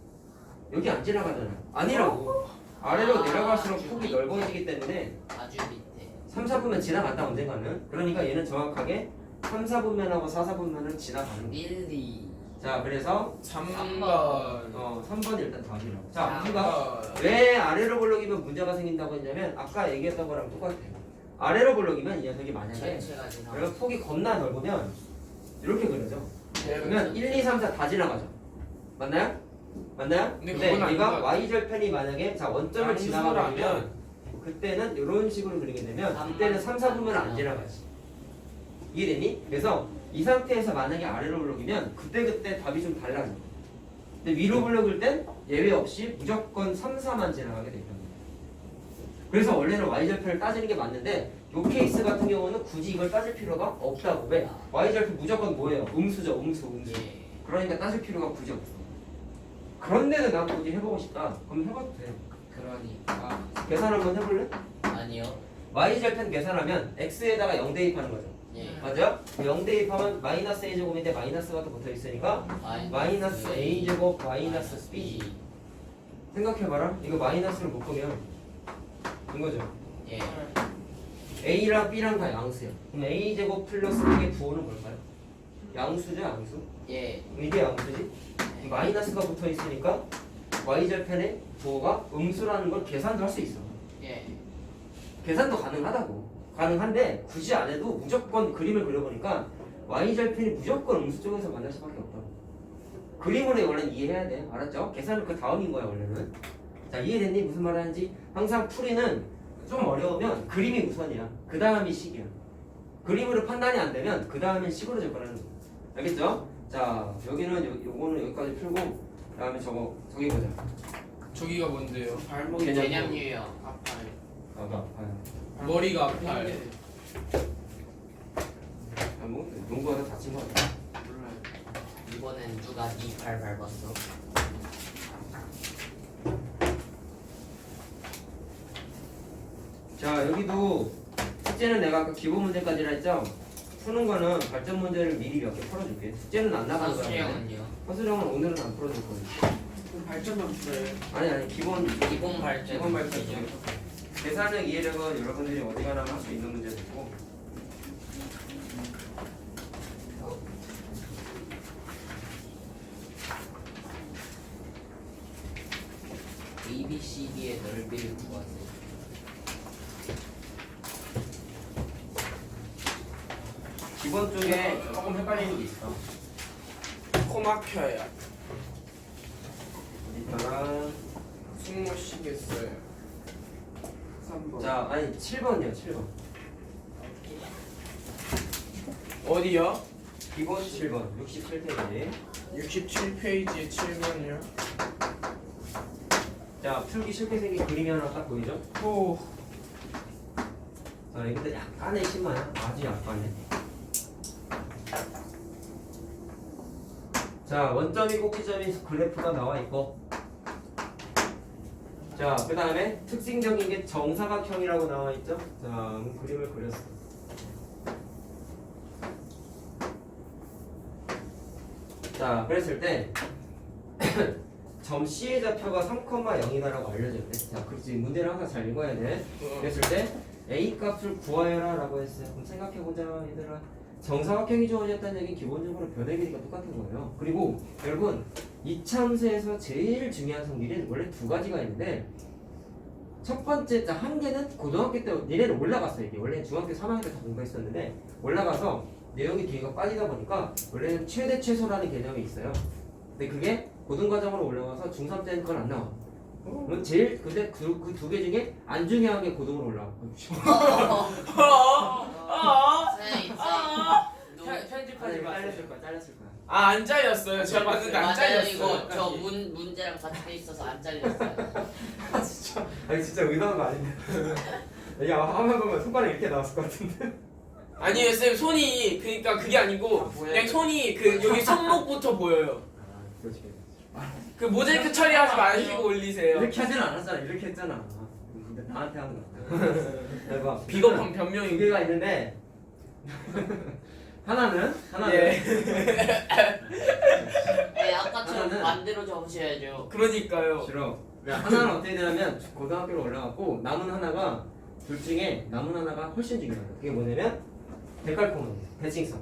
여기 안 지나가잖아. 아니라고. 아래로 내려갈수록 폭이 넓어지기 때문에 아주 밑에. 3, 4분면 지나간다 언젠가는. 그러니까 얘는 정확하게 3, 4분면하고 4, 4분면을 지나가는 거야. 1, 2. 자 그래서 3번 3번이 일단 답이라고. 자 우리가 왜 아래로 볼록이면 문제가 생긴다고 했냐면 아까 얘기했던 거랑 똑같아요. 아래로 볼록이면 이 녀석이 만약에 전체가 지나. 그리고 폭이 겁나 넓으면 이렇게 그려져. 네, 그러면 1, 2, 3, 4 다 지나가죠. 맞나요? 맞나요? 근데 근데 그건 얘가 아닌가? y절편이 만약에 자 원점을 지나가면 그때는 이런 식으로 그리게 되면 그때는 3, 4분면 안 지나가지. 이해되니? 그래서 이 상태에서 만약에 아래로 블록이면 그때 답이 좀 달라져. 근데 위로 블록일 땐 예외 없이 무조건 3, 4만 지나가게 됩니다. 그래서 원래는 y절편을 따지는 게 맞는데 이 케이스 같은 경우는 굳이 이걸 따질 필요가 없다고. 왜? y절편 무조건 뭐예요? 음수죠. 음수. 예. 그러니까 따질 필요가 굳이 없어. 그런데도 난 굳이 해보고 싶다. 그럼 해봐도 돼. 그러니까 계산 한번 해볼래? 아니요. y절편 계산하면 x에다가 0 대입하는 거죠. 예. 맞아요? 0 대입하면 마이너스 a제곱인데 마이너스가 또 붙어 있으니까 마이너스 a제곱 마이너스 b. 생각해봐라. 이거 마이너스를 묶으면 이거죠. 예. a랑 b랑 다 양수야. 그럼 a제곱 플러스 b의 부호는 뭘까요? 양수죠, 양수. 예. 이게 양수지? 마이너스가 붙어 있으니까 y절편의 부호가 음수라는 걸 계산도 할 수 있어. 예. 계산도 가능하다고. 가능한데 굳이 안 해도 무조건 그림을 그려보니까 y절편이 무조건 음수 쪽에서 만날 수밖에 없다고. 그림으로 원래는 이해해야 돼. 알았죠? 계산은 그 다음인 거야 원래는. 자 이해됐니? 무슨 말 하는지. 항상 풀이는 좀 어려우면 그림이 우선이야. 그 다음이 식이야. 그림으로 판단이 안 되면 그 다음엔 식으로 접근하는 거야. 알겠죠? 자 여기는 요거는 여기까지 풀고 그 다음에 저기 보자. 저기가 뭔데요? 발목이 개념. 개념이에요. 아파요. 나도 아파요. 머리가 아파요. 뭐 농구하다 다친 거 같아. 몰라요. 이번엔 누가 네 발 밟았어? 자 여기도 숙제는 내가 아까 기본 문제까지라 했죠? 푸는 거는 발전 문제를 미리 몇 개 풀어줄게. 숙제는 안 나가는 거야. 사수령은요? 허수령은 오늘은 안 풀어줄 거야. 발전만 풀어요. 아니 기본 기본 발전. 기본 발전 중. 계산력 이해력은 여러분들이 어디 가나 할 수 있는 문제들이고. ABCD의 넓이를 구하세요. 기본 쪽에 조금 헷갈리는 게 있어. 코 막혀요. 어디다가 숨 못 쉬겠어요. 3번. 자 아니 7번이요 7번. 어디요? 기본 7번 67페이지. 67페이지에 7번이요. 자 풀기 쉽게 생긴 그림이 하나 딱 보이죠? 오. 자 근데 약간의 심마야. 아주 약간의. 자 원점이 꼭지점이 그래프가 나와 있고. 자 그 다음에 특징적인 게 정사각형이라고 나와 있죠? 자 그림을 그렸어. 자 그랬을 때 점 C의 좌표가 3,0이다라고 알려졌네. 자 그렇지 문제를 항상 잘 읽어야 돼. 그랬을 때 A 값을 구하여라 라고 했어요. 그럼 생각해보자 얘들아. 정사각형이 주어졌다는 얘기는 기본적으로 변의 길이가 똑같은 거예요. 그리고 여러분 이차함수에서 제일 중요한 성질은 원래 두 가지가 있는데 첫 번째 한 개는 고등학교 때 니네는 올라갔어요. 이게 원래 중학교 3학년 때 다 공부했었는데 올라가서 내용이 뒤가 빠지다 보니까 원래는 최대 최소라는 개념이 있어요. 근데 그게 고등과정으로 올라가서 중3 때는 그건 안 나와. 그럼 제일 근데 그 두 개 중에 안 중요한 게 고등으로 올라와. 선생님, 편집하지 마. 잘렸을 거야. 아, 안 잘렸어요. 제가 봤는데 안 맞아요. 잘렸어요. 이거 저 문제랑 같이 돼 있어서 안 잘렸어요. 아니 진짜 의도한 거 아닌데. 야 화면 보면 손가락 이렇게 나왔을 것 같은데. 아니에요, 쌤. 손이 그러니까 그게 아니고 보여요? 그냥 손이 그 여기 손목부터 보여요. 그렇지. 그 모자이크 처리하지 마시고 올리세요. 이렇게 하진 않았잖아. 이렇게 했잖아. 근데 나한테 하는 거야. 대박. 비겁한 두 변명이. 개가 있는데 하나는 예. 네, 아까처럼 하나는- 반대로 적으셔야죠. 그러니까요. 싫어. 하나는 어떻게 되냐면 고등학교로 올라갔고 남은 하나가 둘 중에 남은 하나가 훨씬 중요하다. 그게 뭐냐면 데칼코마니, 대칭성.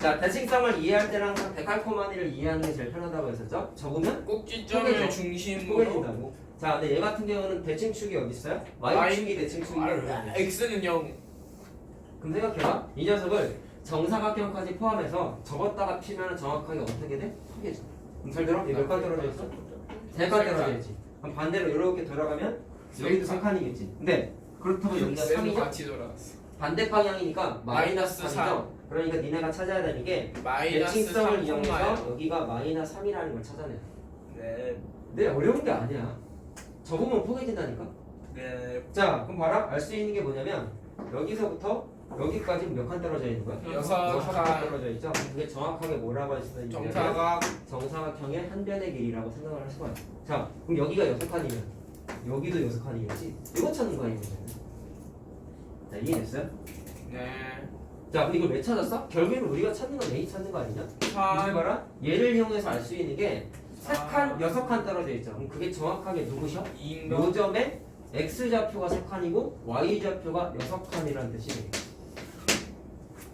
자, 대칭성을 이해할 때는 항상 데칼코마니를 이해하는 게 제일 편하다고 했었죠? 적으면 꼭지점을 포개져. 중심으로 포개진다고. 자, 근데 얘 같은 경우는 대칭축이 어디 있어요? Y축이 대칭축이야. X는 0. 그럼 생각해봐. 이 녀석을 정사각형까지 포함해서 접었다가 피면 정확하게 어떻게 돼? 포개져. 그럼 잘 들어? 얘 몇 칸 떨어져 있어? 세 칸 떨어져 있지. 그럼 반대로 이렇게 돌아가면 여기도 세 칸이겠지. 근데 그렇다고 여기가 쌤도 3이냐? 같이 돌아왔어. 반대 방향이니까 마이너스 마이너스 3이죠. 그러니까 니네가 찾아야 되는 게 마이너스 대칭성을 3, 이용해서 여기가 마이너스 3이라는 걸 찾아내야 돼. 네. 근데 어려운 게 아니야. 접으면 포개진다니까. 네. 자, 그럼 봐라. 알 수 있는 게 뭐냐면 여기서부터 여기까지 몇 칸 떨어져 있는 거야? 6칸. 떨어져 있죠. 그게 정확하게 뭐라고 할 수 있냐면 정사각 정사각형의 한 변의 길이라고 생각을 할 수가 있어. 자, 그럼 여기가 6칸이면 여기도 6칸이겠지. 이거 찾는 거야, 이거. 자, 이해됐어요? 네. 자, 근데 이걸 왜 찾았어? 결국에는 우리가 찾는 건 A 찾는 거 아니냐? 무슨 봐라. 얘를 이용해서 알 수 있는 게 3칸, 6칸 떨어져 있죠. 그럼 그게 정확하게 누구셔? 2인가? 요 점에 X좌표가 3칸이고 Y좌표가 6칸이라는 뜻이에요.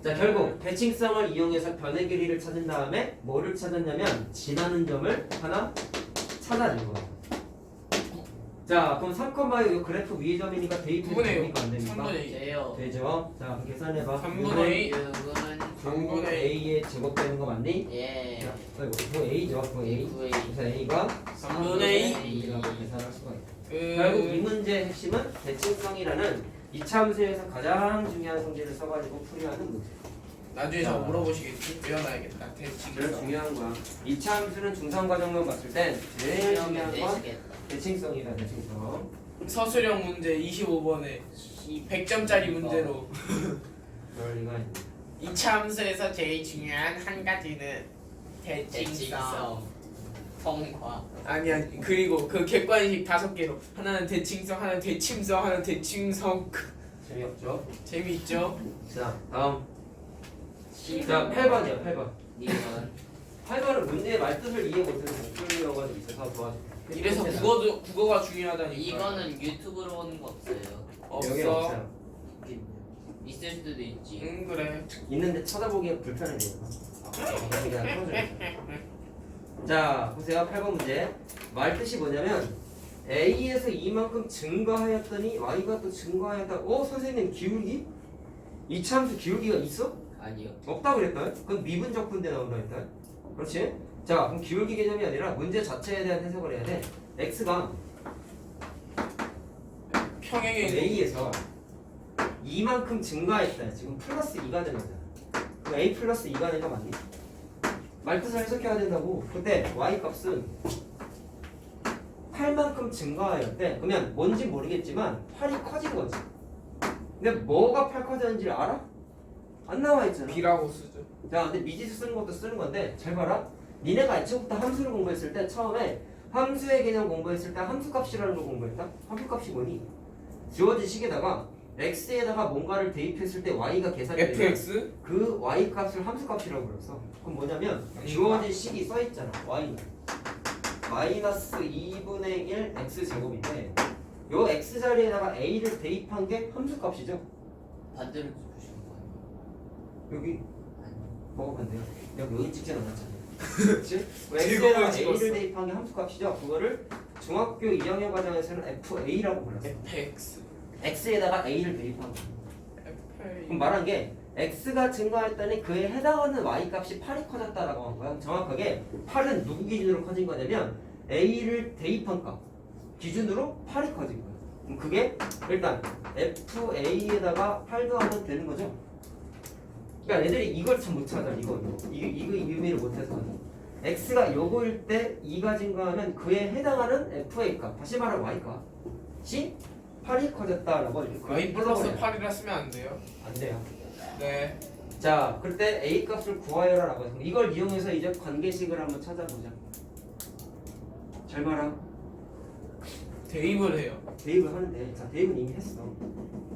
자, 결국 대칭성을 이용해서 변의 길이를 찾은 다음에 뭐를 찾았냐면 지나는 점을 하나 찾아낸 거예요. 자, 그럼 3컴마의 그래프 위의 점이니까 대입해도 9분의 6. 됩니까? 안 됩니까? 3분의 2. 돼요. 되죠. 자, 그럼 계산해봐. 3분의 2. 6은 3분의 2. A의 제곱되는 거 맞니? 예. 자, 이거 A죠. 그거 A. 9의 그래서 A가 3분의 2. 2라고 계산할 수가 있다. 그 결국 이 문제의 핵심은 대칭성이라는 이차함수에서 가장 중요한 성질을 써가지고 풀이하는 문제. 나중에 저 자. 물어보시겠지? 외워놔야겠다. 제일 대칭성. 중요한 거야. 이차함수는 중상 과정만 봤을 땐 제일 중요한 건 내시겠다. 대칭성이다. 대칭성. 서술형 문제 25번에 100점짜리 문제로 그럴 리가 있네. 이차 함수에서 제일 중요한 한 가지는 대칭성. 대칭성. 통과. 아니야. 그리고 그 객관식 5개로 하나는 대칭성, 하나는 대침성, 하나는 대칭성. 재미없죠? 재미있죠? 자, 다음. 자, 8번이야. 8번. 2번. 8번은 문제의 말뜻을 이해 못해서 못 풀려가 있어서 도와줄게. 이래서 국어가 중요하다니까. 이거는 유튜브로 오는 거 없어요. 여기 없어. 없어요. 있을 수도 있지. 응 그래. 있는데 쳐다보기가 불편해지니까. 그냥 풀어줄게. 자, 보세요. 8번 문제. 말뜻이 뭐냐면 A에서 이만큼 증가하였더니 Y가 또 증가하였다. 선생님 기울기? 이차함수 기울기가 있어? 아니요. 없다고 그랬다. 그건 미분적 분대 나온다 했다. 그렇지? 자, 그럼 기울기 개념이 아니라 문제 자체에 대한 해석을 해야 돼. X가 평행의 A에서 이만큼 증가했다. 지금 플러스 2가 되는 거잖아. 그럼 A 플러스 2가 되는 거 맞니? 말뜻을 해석해야 된다고. 그때 Y 값은 8만큼 증가하였대. 그러면 뭔지 모르겠지만 8이 커진 거지. 근데 뭐가 8 커졌는지 알아? 안 나와 있잖아. B라고 쓰죠. 자, 근데 미지수 쓰는 것도 쓰는 건데 잘 봐라. 니네가 애초부터 함수를 공부했을 때 처음에 함수의 개념 공부했을 때 함수값이라는 걸 공부했다. 함수값이 뭐니? 주어진 식에다가 x에다가 뭔가를 대입했을 때 y가 계산이 되면 FX? 그 y 값을 함수값이라고 불렀어. 그럼 뭐냐면 주어진 식이 써 있잖아. y는 마이너스 2분의 1 x 제곱인데 요 x 자리에다가 a를 대입한 게 함수값이죠. 반대로 주시는 거 아니에요? 여기 아니. 뭐가 반대야? 여기 찍지 않았잖아. 그렇지? 제곱을 x에다가 찍었어. a를 대입한 게 함수값이죠. 그거를 중학교 2학년 과정에서는 fa라고 불렀어. FX. x에다가 a를 대입한 거. FA. 그럼 말한 게 x가 증가했더니 그에 해당하는 y 값이 8이 커졌다라고 한 거야. 정확하게 8은 누구 기준으로 커진 거냐면 a를 대입한 값 기준으로 8이 커진 거야. 그럼 그게 일단 fa에다가 8 더하면 되는 거죠. 그러니까 애들이 이걸 참 못 찾아. 이거 의미를 못해서 x가 요거일 때 2가 증가하면 그에 해당하는 fa 값 다시 말하면 y 값이 8이 커졌다라고 이렇게 Y 플러스 풀어버려요. 8이라 쓰면 안 돼요? 안 돼요. 네. 자, 그때 a 값을 구하여라라고 해서 이걸 이용해서 이제 관계식을 한번 찾아보자. 잘 봐라. 대입을 해요. 대입을 하는데, 자 대입은 이미 했어.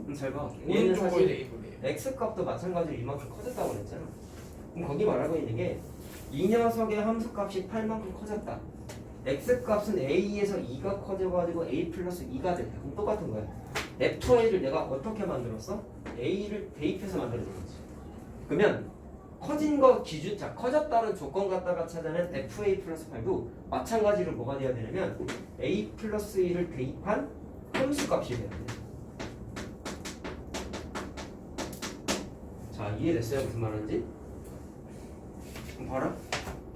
그럼 잘 봐. 얘는 오른쪽을 사실 대입을 해요. x 값도 마찬가지로 이만큼 커졌다고 그랬잖아. 그럼 거기 말하고 있는 게 이 녀석의 함수 값이 8만큼 커졌다. x 값은 a에서 2가 커져가지고 a 플러스 2가 됐다. 그럼 똑같은 거야. f(a를) 내가 어떻게 만들었어? a를 대입해서 만들어준 거지. 그러면 커진 거 기준, 자 커졌다는 조건 갖다가 찾아낸 FA 플러스 8도 마찬가지로 뭐가 돼야 되냐면 A 플러스 1을 대입한 함수값이 돼야 돼. 자 이해됐어요? 무슨 말인지? 그럼 봐라.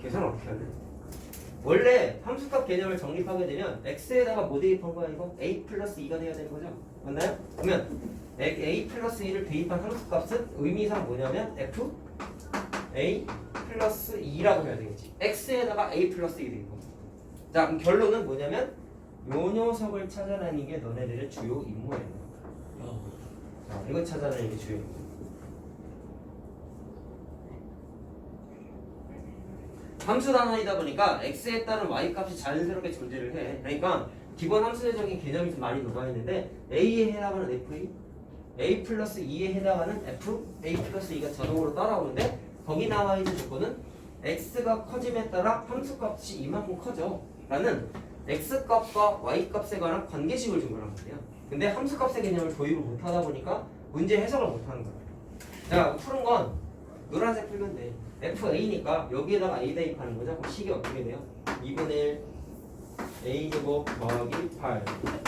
계산을 어떻게 해야 돼? 원래 함수값 개념을 정립하게 되면 x에다가 뭐 대입한 거야 이거? a 플러스 2가 돼야 되는 거죠? 맞나요? 그러면 a 플러스 2를 대입한 함수값은 의미상 뭐냐면 f a 플러스 2라고 해야 되겠지. x에다가 a 플러스 2 대입한 거. 자 그럼 결론은 뭐냐면 요 녀석을 찾아내는 게 너네들의 주요 임무예요. 자 이거 찾아내는 게 주요 임무. 함수 단원이다 보니까 x에 따른 y값이 자연스럽게 존재를 해. 그러니까 기본 함수적인 개념이 좀 많이 녹아있는데 a에 해당하는 fa, a 플러스 2에 해당하는 f, a 플러스 2가 자동으로 따라오는데 거기 나와 있는 조건은 x가 커짐에 따라 함수값이 이만큼 커져 라는 x값과 y값에 관한 관계식을 준 거란 말이야. 근데 함수값의 개념을 도입을 못하다 보니까 문제 해석을 못하는 거야. 자 푸른 건 노란색 풀면 돼. FA니까 여기에다가 A 대입하는 거죠. 그럼 식이 어떻게 돼요? 2분의 1 A 제곱 더하기 8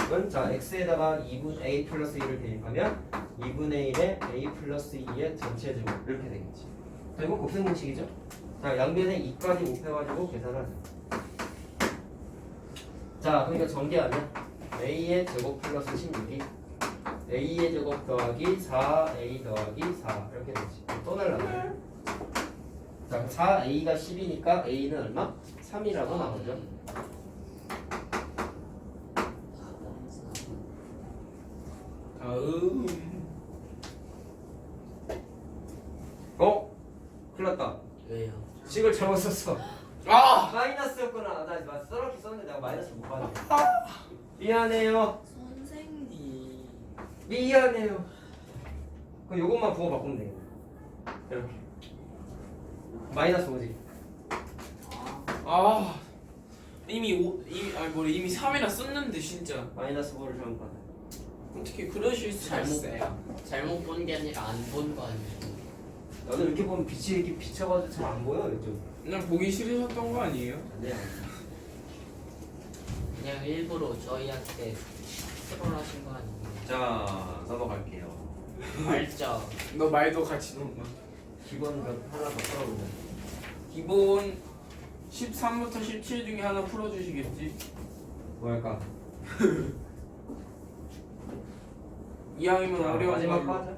이건 자 X에다가 2분 A 플러스 2를 대입하면 2분의 1에 A 플러스 2의 전체 제곱 이렇게 되겠지. 자 이거 곱셈 공식이죠. 자 양변에 2까지 곱해가지고 계산하자. 자 그러니까 전개하면 A의 제곱 플러스 16이 A의 제곱 더하기 4A 더하기 4 이렇게 되지. 또 날라가요. 자, 4a가 10이니까 a는 얼마? 3이라고 나오죠. 다음 큰일 났다. 왜요? 식을 잘못 썼어. 아! 마이너스였구나. 나 써놓기 썼는데 내가 마이너스 못 받네. 미안해요. 선생님. 미안해요. 그럼 요것만 부호 바꾸면 되겠네. 이렇게. 마이너스 5지. 아 이미 3이나 썼는데 진짜 마이너스 5를 잘못 받아. 어떻게 그러실 수가 있어요? 잘못 본 게 아니라 안 본 거 아니에요? 나도 이렇게 보면 빛이 이렇게 비춰가지고 잘 안 보여 이쪽. 그냥 보기 싫으셨던 거 아니에요? 네. 그냥 일부러 저희한테 트롤하신 거 아니에요? 자 넘어갈게요. 말자. 너 말도 같이 넣은 거. 기본 몇 하나 더 풀어보자. 기본 13부터 17 중에 하나 풀어주시겠지? 뭐 할까? 이왕이면 자, 어려운 마지막 거 거 하자.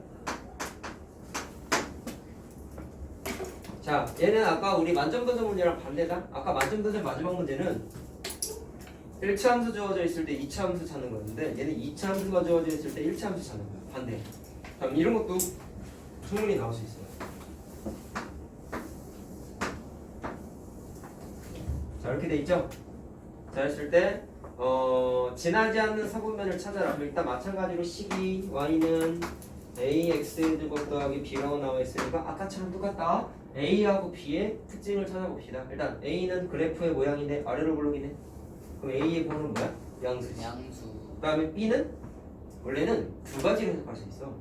자, 얘는 아까 우리 만점도전 문제랑 반대다. 아까 만점도전 마지막 문제는 1차 함수 주어져 있을 때 2차 함수 찾는 거였는데 얘는 2차 함수가 주어져 있을 때 1차 함수 찾는 거야. 반대. 그럼 이런 것도 충분히 나올 수 있어요. 자, 이렇게 돼 있죠? 자, 했을 때 지나지 않는 사분면을 찾아라. 그럼 일단 마찬가지로 식이 y는 ax의 제곱 더하기 b라고 나와 있으니까 아까처럼 똑같다. a하고 b의 특징을 찾아봅시다. 일단 a는 그래프의 모양인데 아래로 굴러기네. 그럼 a의 보는 뭐야? 양수지. 양수. 그 다음에 b는 원래는 두 가지로 해석할 수 있어.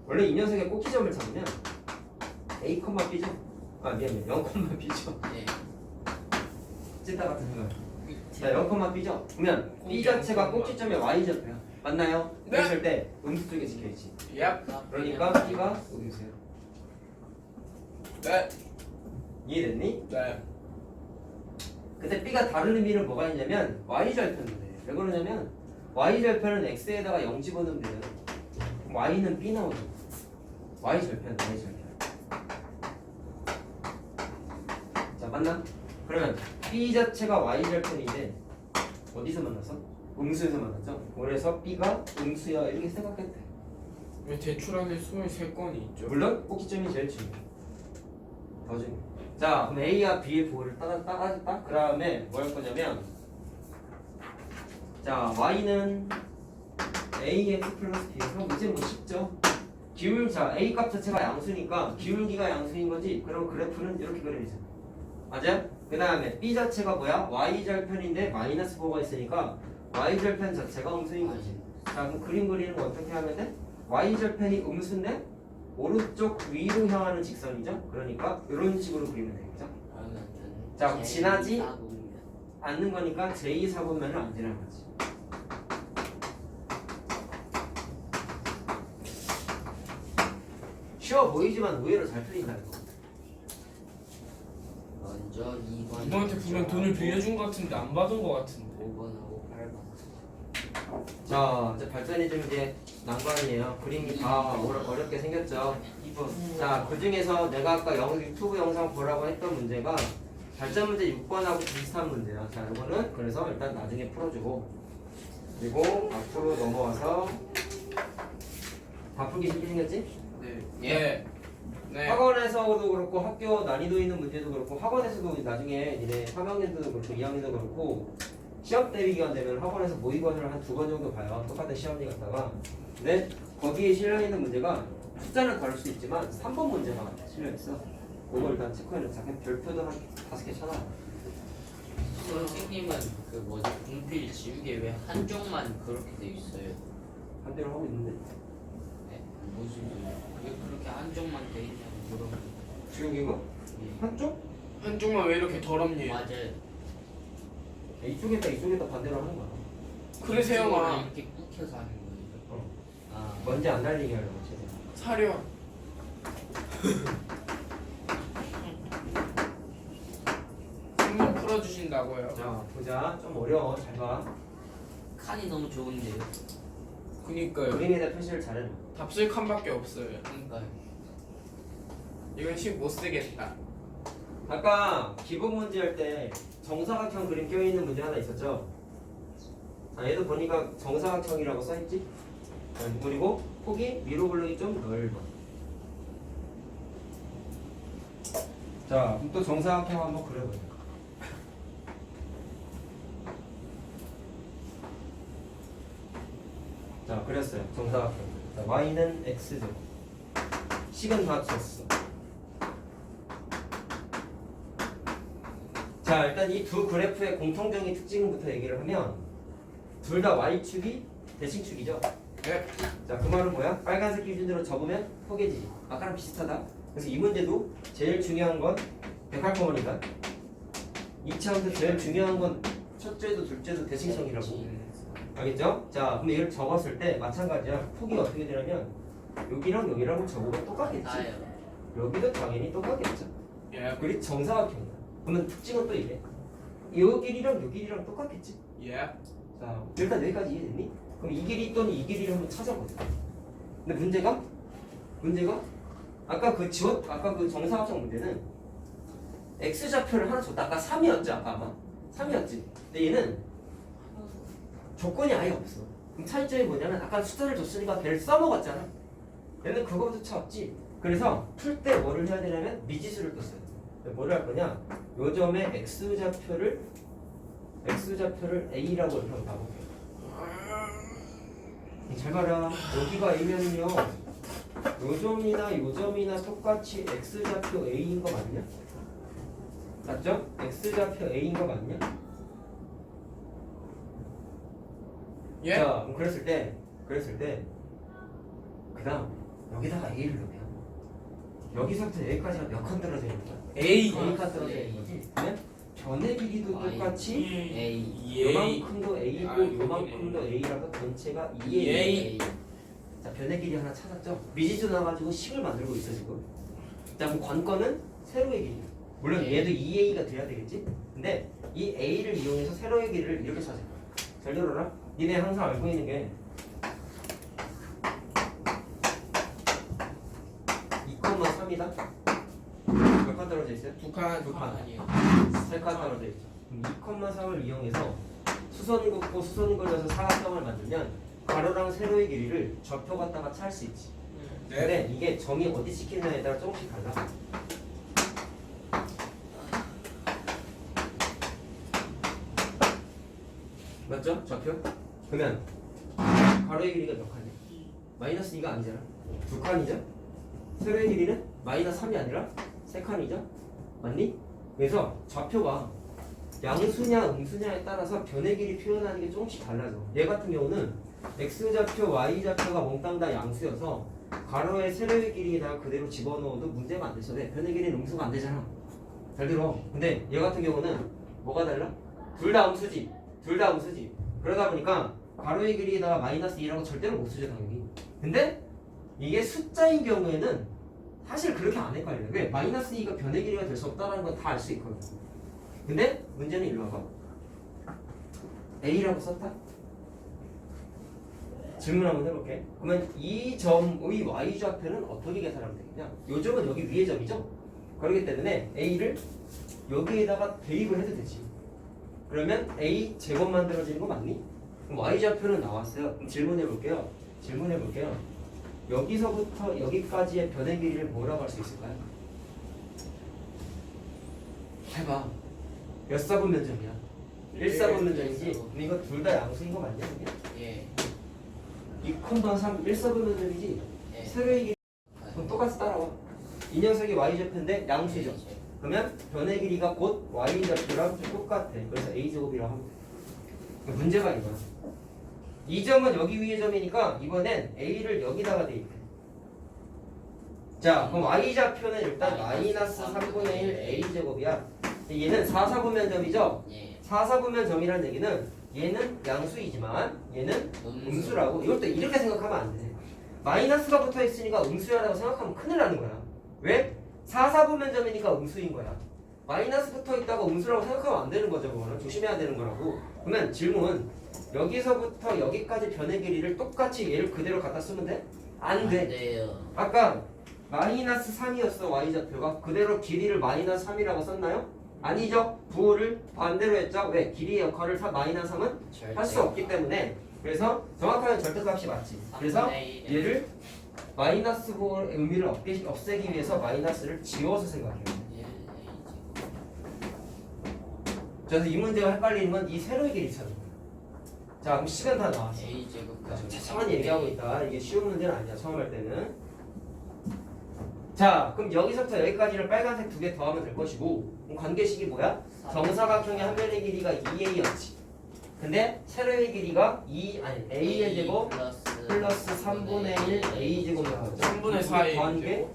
원래 이 녀석의 꼭지점을 잡으면 a, b죠. 아 미안해 0,b죠. 네. 찐따 같은 거. 자 0,b죠. 그러면 b 자체가 꼭지점의 y절표야. 맞나요? 네. 그랬을 때 음수 쪽에 지켜있지. 얍. 그러니까 b가 여기 있어요. 네. 이해됐니? 네. 근데 b가 다른 의미는 뭐가 있냐면 y절편인데 왜 그러냐면 y절편은 x에다가 0 집어넣으면 돼요. 그럼 y는 b 나오죠. y절편. 자 맞나? 그러면 b 자체가 y절편인데 어디서 만났어? 음수에서 만났죠? 그래서 b가 음수야 이렇게 생각해도 돼. 왜 대출안에 23건이 있죠? 물론 꼭지점이 제일 중요해. 더 중요해. 자 그럼 a와 b의 부호를 따라줬다. 그 다음에 뭐 할 거냐면 자 y는 ax 플러스 b에서 이제 뭐 쉽죠? 기울 자 a 값 자체가 양수니까 기울기가 양수인 거지. 그럼 그래프는 이렇게 그려야죠. 맞아요? 그 다음에 b 자체가 뭐야? y절편인데 마이너스 부호가 있으니까 y절편 자체가 음수인 거지. 자 그럼 그림 그리는 거 어떻게 하면 돼? y절편이 음수인데 오른쪽 위로 향하는 직선이죠. 그러니까 이런 식으로 그리면 되겠죠. 그러면은 자, 지나지? 제4분면. 않는 거니까 제2사분면을 안 지나는 거지. 쉬워 보이지만 의외로 잘 풀린다 이거. 먼저 2번 이번한테 분명 돈을 빌려준 것 같은데 안 받은 것 같은데. 5번하고 8번. 자, 이제 발전이 좀 이제 난관이에요. 그림이 다 어렵게 생겼죠. 2번. 자, 그 중에서 내가 아까 유튜브 영상 보라고 했던 문제가 발전 문제 6번하고 비슷한 문제야. 자, 이거는 그래서 일단 나중에 풀어주고, 그리고 앞으로 넘어와서 다 풀기 쉽게 생겼지? 네. 네. 네. 학원에서도 그렇고 학교 난이도 있는 문제도 그렇고 학원에서도 나중에 니네 3학년도 그렇고 2학년도 그렇고 시험 대비 기간 되면 학원에서 모의고사를 한 2번 정도 봐요. 똑같은 시험지 갖다가. 근데 거기에 실려있는 문제가 숫자는 다를 수 있지만 3번 문제가 실려있어. 그걸 일단 체크해놓자. 별표도 한 5개 쳐놔. 선생님은 그 뭐지 분필 지우개 왜 한쪽만 그렇게 돼 있어요? 한 대로 하고 있는데 네? 무슨 소리야? 왜 그렇게 한쪽만 돼 있냐고 물어보는 지금 이거? 한쪽? 한쪽만 왜 이렇게 더럽니? 맞아요. 이쪽에다 반대로 하는 거야. 그래 세영아. 이렇게 꾹혀서 하는 거예요. 어. 아 먼지 안 날리게 하려고 최대한. 사려. 한번 풀어주신다고요. 자 보자. 좀 어려워. 잘 봐. 칸이 너무 좋은데요. 그니까요. 그림에다 표시를 잘해놔. 답술 칸밖에 없어요. 그러니까요. 이건 식 못 쓰겠다. 아까 기본 문제 할 때 정사각형 그림 껴있는 문제 하나 있었죠? 자, 얘도 보니까 정사각형이라고 써있지? 자, 그리고 폭이 위로 블록이 좀 넓어. 자, 그럼 또 정사각형 한번 그려보자. 자, 그렸어요. 정사각형. 자, y는 x제곱. 식은 다 줬어. 자, 일단 이 두 그래프의 공통적인 특징부터 얘기를 하면 둘 다 y축이 대칭축이죠. 네. 자, 그 말은 뭐야? 빨간색 기준으로 접으면 포개지지. 아까랑 비슷하다. 그래서 이 문제도 제일 중요한 건 백할코머니까 2차원에서 제일 중요한 건 첫째도 둘째도 대칭성이라고. 알겠죠? 자, 그럼 얘를 접었을 때 마찬가지야. 폭이 어떻게 되냐면 여기랑 여기랑 접으면 똑같겠지. 나요. 여기도 당연히 똑같겠죠. 예. 우리 정사각형이야. 그러면 특징은 또 이래. 이 길이랑 이 길이랑 똑같겠지. 예. 자, 일단 여기까지 이해됐니? 그럼 이 길이 또는 이 길이를 한번 찾아보자. 근데 문제가 아까 그 정사각형 문제는 x 좌표를 하나 줬다. 아까 3이었지, 아까 아마 3이었지. 근데 얘는 조건이 아예 없어. 그럼 차이점이 뭐냐면 아까 숫자를 줬으니까 걔를 써먹었잖아. 얘는 그거부터 찾았지. 그래서 풀 때 뭐를 해야 되냐면 미지수를 또 써야 돼. 뭐를 할 거냐? 요 점의 x 좌표를 a라고 이렇게 한번 봐볼게. 잘 봐라. 여기가 a면요. 요 점이나 똑같이 x 좌표 a인 거 맞냐? 맞죠? x 좌표 a인 거 맞냐? 예. 자, 그럼 그랬을 때 그다음 여기다가 a를 넣으면 여기서부터 여기까지가 몇 칸 떨어져 있는 거야? A. A칸 떨어져 있는 거지. 그러면 변의 길이도 똑같이 A. 요만큼도 A고 아, 요만큼도 A라서 전체가 2A. A. 자, 변의 길이 하나 찾았죠? 미지수 나와가지고 식을 만들고 있어 지금. 자, 그럼 관건은 세로의 길이. 물론 얘도 2A가 돼야 되겠지? 근데 이 A를 이용해서 세로의 길이를 이렇게 찾아. 잘 들어라. 니네 항상 알고 있는 게 2,3이다. 몇 칸 떨어져 있어요? 두 칸. 두 칸. 아니요. 3칸 떨어져 있죠. 2,3을 이용해서 수선 긋고 수선 그려서 사각형을 만들면 가로랑 세로의 길이를 좌표 갖다가 찾을 수 있지. 네. 근데 이게 점이 어디 찍히느냐에 따라 조금씩 달라. 맞죠? 좌표? 그러면 가로의 길이가 몇 칸이야? 마이너스 2가 아니잖아. 2칸이죠? 세로의 길이는 마이너스 3이 아니라 3칸이죠? 맞니? 그래서 좌표가 양수냐 음수냐에 따라서 변의 길이 표현하는 게 조금씩 달라져. 얘 같은 경우는 x좌표, y좌표가 몽땅 다 양수여서 가로의 세로의 길이에다가 그대로 집어넣어도 문제가 안 돼서 돼. 변의 길이는 음수가 안 되잖아. 잘 들어. 근데 얘 같은 경우는 뭐가 달라? 둘 다 음수지. 둘 다 음수지. 그러다 보니까 가로의 길이에다가 마이너스 2라고 절대로 못 쓰죠 당연히. 근데 이게 숫자인 경우에는 사실 그렇게 안 헷갈려요. 왜? 마이너스 2가 변의 길이가 될 수 없다는 건 다 알 수 있거든. 근데 문제는 일로 와봐. A라고 썼다? 질문 한번 해볼게. 그러면 이 점의 y좌표는 어떻게 계산하면 되겠냐? 요 점은 여기 위의 점이죠? 그렇기 때문에 A를 여기에다가 대입을 해도 되지. 그러면 A 제곱 만들어지는 거 맞니? 그럼 y좌표는 나왔어요. 그럼 질문해볼게요. 여기서부터 여기까지의 변의 길이를 뭐라고 할 수 있을까요? 해봐. 몇 사분 면점이야? 1사분 면점이지? 그럼 이거 둘 다 양수인 거 맞냐? 예. 2,3 1사분 면점이지? 예. 세로의 길이 그럼 똑같이 따라와. 이 녀석이 y좌표인데 양수죠. 그러면 변의 길이가 곧 y좌표랑 똑같아. 그래서 a제곱이라고 하면 돼. 문제가 이거야. 이 점은 여기 위의 점이니까 이번엔 a를 여기다가 대입해. 자, 그럼 y좌표는 일단 마이너스 3분의 1 a제곱이야. 얘는 4사분면점이죠? 예. 4사분면점이라는 얘기는 얘는 양수이지만 얘는 음수라고. 이것도 이렇게 생각하면 안 돼. 마이너스가 붙어 있으니까 음수야라고 생각하면 큰일 나는 거야. 왜? 4사분면점이니까 음수인 거야. 마이너스 붙어 있다가 음수라고 생각하면 안 되는 거죠. 그거는 조심해야 되는 거라고. 그러면 질문, 여기서부터 여기까지 변의 길이를 똑같이 얘를 그대로 갖다 쓰면 돼? 안 돼. 돼요. 아까 마이너스 3이었어 y좌표가. 그대로 길이를 마이너스 3이라고 썼나요? 아니죠. 부호를 반대로 했죠. 왜? 길이의 역할을 마이너스 3은 할 수 없기 때문에. 그래서 정확하게 절대값이 맞지. 그래서 얘를 마이너스 부호의 의미를 없애기 위해서 마이너스를 지워서 생각해요. 그래서 이 문제가 헷갈리는 건 이 세로의 길이 찾는 거예요. 자, 그럼 시간 다 나왔어. 자세히 얘기하고 있다. 이게 쉬운 문제는 아니야. 처음 할 때는. 자, 그럼 여기서부터 여기까지를 빨간색 2개 더하면 될 것이고, 그럼 관계식이 뭐야? 정사각형의 한 변의 길이가 2a였지. 근데 세로의 길이가 a의 제곱 플러스 3분의 1 a 제곱이라고 하죠. 3분의 4의 더한 게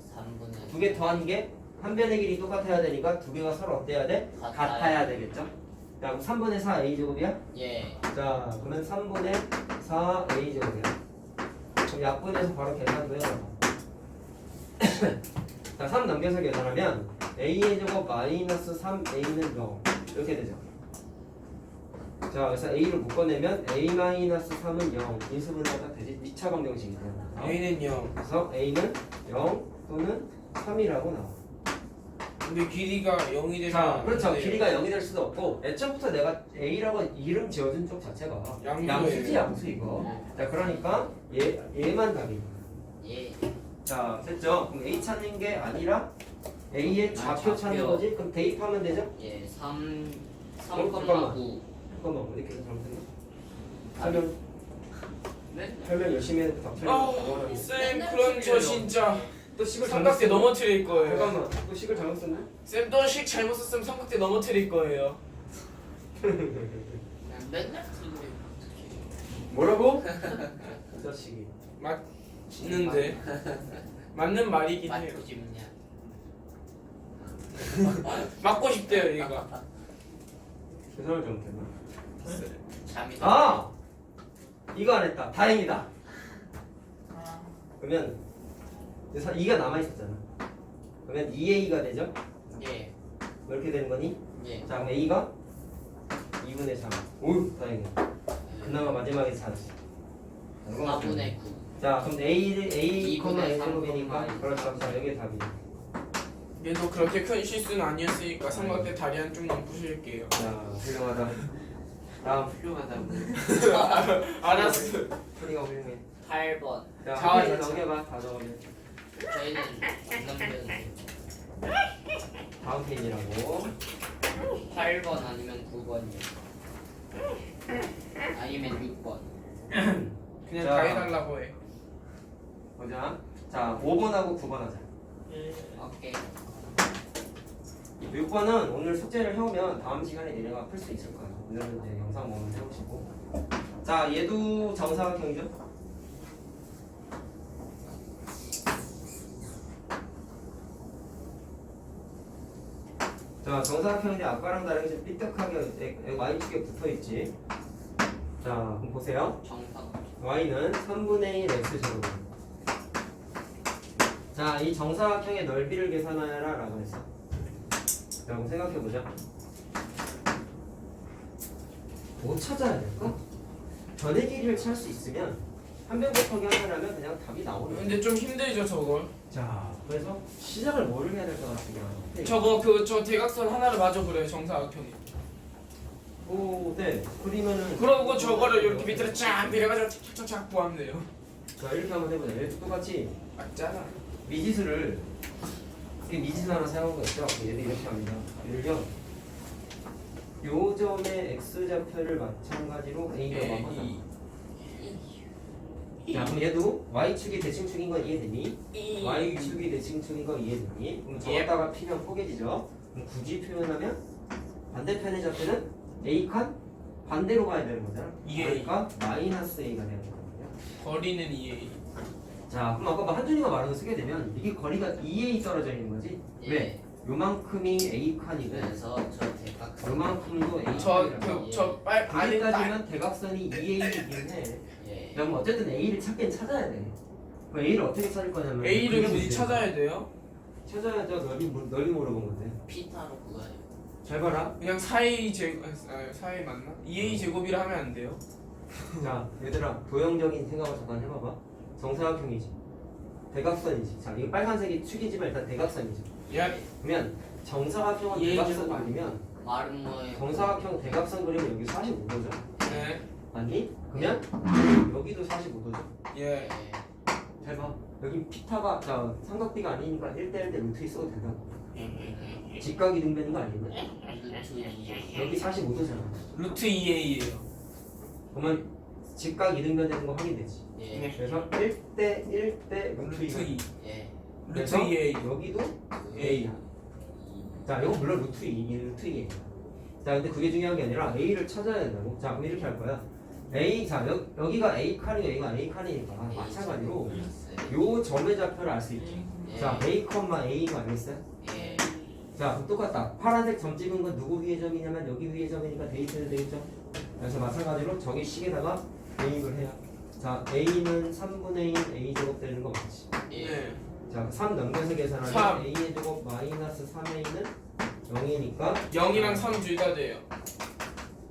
두 개 더한 게 한 변의 길이 똑같아야 되니까 두 개가 서로 어때야 돼? 같아야 되겠죠? 자, 그럼 3분의 4 a 제곱이야? 예. 자, 그러면 3분의 4 a 제곱이야. 그럼 약분해서 바로 계산도 해봐. 자, 3 넘겨서 계산하면 a의 제곱 마이너스 3a는 0 이렇게 되죠. 자, 그래서 a를 묶어내면 a 마이너스 3은 0 인수분해가 딱 되지. 2차 방정식이 돼요. A는 0. 그래서 a는 0 또는 3이라고 나와. 근데 길이가 0이 되면 자, 그렇죠. 안 돼요. 길이가 0이 될 수도 없고 애초부터 내가 a라고 이름 지어준 쪽 자체가 양수예요. 양수지 양수 이거. 자, 그러니까 얘만 답이. 예. 자, 됐죠? 그럼 a 찾는 게 아니라 a의 좌표 찾는 좌표. 거지? 그럼 대입하면 되죠? 예. 3 잠깐만. 3,9. 잠깐만, 어디 계산 잘못했나? 네? 설명 열심히 해도 다 틀려. 쌤 그럼 저 진짜 또 식을 삼각대 잘못 넘어뜨릴 거예요. 잠깐만, 또 식을 잘못 썼네? 쌤 또 식 잘못 썼으면 삼각대 넘어뜨릴 거예요. 맨날 틀려. 뭐라고? 이 자식이. 맞는데 맞는 말이긴 해요. 맞고 싶냐? 맞고 싶대요 얘가. 계산을 잘못했나? 잠이 아! 이거 안 했다. 다행이다. 그러면 2가 남아있었잖아. 그러면 2a가 되죠? 예. 이렇게 되는 거니? 예. 자, 그럼 a가 2분의 3. 오우, 다행이다. 그나마 마지막에 찾았어. 4분의 9. 자, 그럼 a, 2분의 3제곱이니까 그렇죠. 자, 여기에 답이. 얘도 그렇게 큰 실수는 아니었으니까 삼각대 다리 한쪽 넘부실게요. 자, 훌륭하다. 다음. 훌륭하다고. 알았어. 소리가 훌륭해. 8번. 자, 자, 한 자, 페이지 넘겨봐. 다 적으면. 저희는 안 넘겼는데. 다음 페이지라고. 8번 아니면 9번이요. 아니면 6번. 그냥 자. 다 해달라고 해. 보자. 자, 5번하고 9번 하자. 오케이. 6번은 오늘 숙제를 해오면 다음 시간에 얘네가 풀 수 있을 거야. 오늘은 이제 영상 보면 해보시고. 자, 얘도 정사각형이죠? 자, 정사각형인데 아까랑 다르게 좀 삐딱하게 y축에 붙어있지. 자, 그럼 보세요. 정상. y는 3분의 1 x제곱. 자, 이 정사각형의 넓이를 계산하라 라고 했어. 자, 그럼 생각해보자. 뭐 찾아야 될까? 변의 길이를 찾을 수 있으면 한 변 곱하기 하나라면 그냥 답이 나오는 거야. 근데 좀 힘들죠 저걸. 자, 그래서 시작을 뭐를 해야 될 것 같으냐. 저거 저 대각선 하나를 마저 그래요 정사각형이. 오, 네. 그리면은 그러고 저거를 이렇게 밑으로 쫙 내려가지고 착착착 구하면 돼요. 자, 이렇게 한번 해보자. 얘도 똑같이 맞잖아. 미지수를 이렇게 미지수 하나 사용한 거 있죠? 얘도 이렇게 합니다. 예를요, 요 점의 x좌표를 마찬가지로 a라고 한다. 자, 그럼 얘도 y축이 대칭축인 건 이해되니? y축이 대칭축인 건 이해되니? 그럼 저기다가 피면 포개지죠? 그럼 굳이 표현하면 반대편의 좌표는 a 칸 반대로 가야 되는 거잖아. 그러니까 마이너스 a가 되는 거거든요. 거리는 2a. 자, 그럼 아까 한준이가 말한 거 쓰게 되면 이게 거리가 2a 떨어져 있는 거지? 왜? 요만큼이 a 칸이고 그래서 저 대각선. 요만큼도 a 저저 칸이라고. 아니 거기까지만 대각선이 2a이긴 해. 예. 그럼 어쨌든 a를 찾긴 찾아야 돼. 그럼 a를 어떻게 찾을 거냐면 a를 그게 굳이 문제야. 찾아야 돼요? 찾아야죠. 넓이 물어본 건데. 피타로 구해요. 잘 봐라. 그냥 4a 제곱 4a 맞나? 2a 제곱이라 하면 안 돼요? 자, 얘들아 도형적인 생각을 잠깐 해봐봐. 정사각형이지. 대각선이지. 자, 이거 빨간색이 축이지만 일단 대각선이지. 예. 그러면 정사각형은 예, 대각선 제곱. 그리면 말은 뭐예요? 정사각형 대각선 그리면 여기 45도죠. 네. 맞니? 그러면 여기도 45도죠. 예. 예. 잘 봐. 여기 피타가 자 삼각비가 아니니까 1대1 대 루트 있어도 된다고. 직각 이등변인 거 아니면 루트 2. 여기 45도잖아. 루트 2a예요. 그러면 직각 이등변 되는 거 확인되지. 예. 네. 그래서 1대1 대 루트 루트 2. 2. 예. 루트 그래서 2a. 여기도 a야. 자, 이건 물론 루트 2, 루트 2. 자, 근데 그게 중요한 게 아니라 a를 찾아야 된다고. 자, 그럼 이렇게 할 거야. a 자 여기가 a 칸이고 여기가 a 칸이니까 마찬가지로 요 점의 좌표를 알 수 있지. 자, a, a가 아니겠어요? 예. 자, 그럼 똑같다. 파란색 점 찍은 건 누구 위의 점이냐면 여기 위의 점이니까 데이트는 되겠죠? 그래서 마찬가지로 저기 식에다가 대입을 해요. 자, a는 3분의 1 a 제곱 되는 거 맞지? 예. 네. 자, 3 넘겨서 계산하면 3. a의 제곱 마이너스 3a는 0이니까 0이랑 3 둘 다 돼요.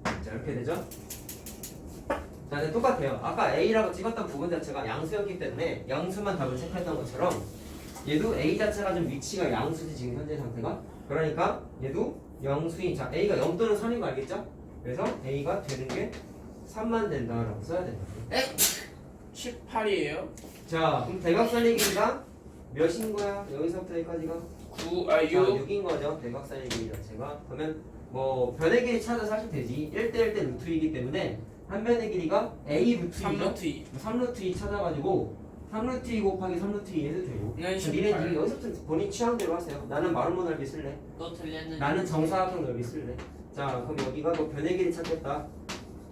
자, 이렇게 되죠? 자, 근데 똑같아요. 아까 a라고 찍었던 부분 자체가 양수였기 때문에 양수만 답을 체크했던 것처럼 얘도 a 자체가 좀 위치가 양수지 지금 현재 상태가. 그러니까 얘도 양수인. 자, a가 0 또는 3인 거 알겠죠? 그래서 a가 되는 게 3만 된다라고 써야 된다. 18이에요. 자, 그럼 대각선의 길이가 몇인 거야? 여기서부터 여기까지가 9 6. 6인 거죠. 대각선의 길이 자체가. 그러면 뭐 변의 길이 찾아서 하시면 되지. 1대1 대 루트이기 때문에 한 변의 길이가 a 루트 3 2죠. 루트 2. 3 루트 2 찾아가지고 3 루트 2 곱하기 3 루트 2 해도 되고. 네, 니네 18. 여기서부터 본인 취향대로 하세요. 나는 마름모 넓이 쓸래. 또 틀렸는데. 나는 정사각형 넓이 쓸래. 자, 그럼 여기가 뭐 변의 길이 찾겠다.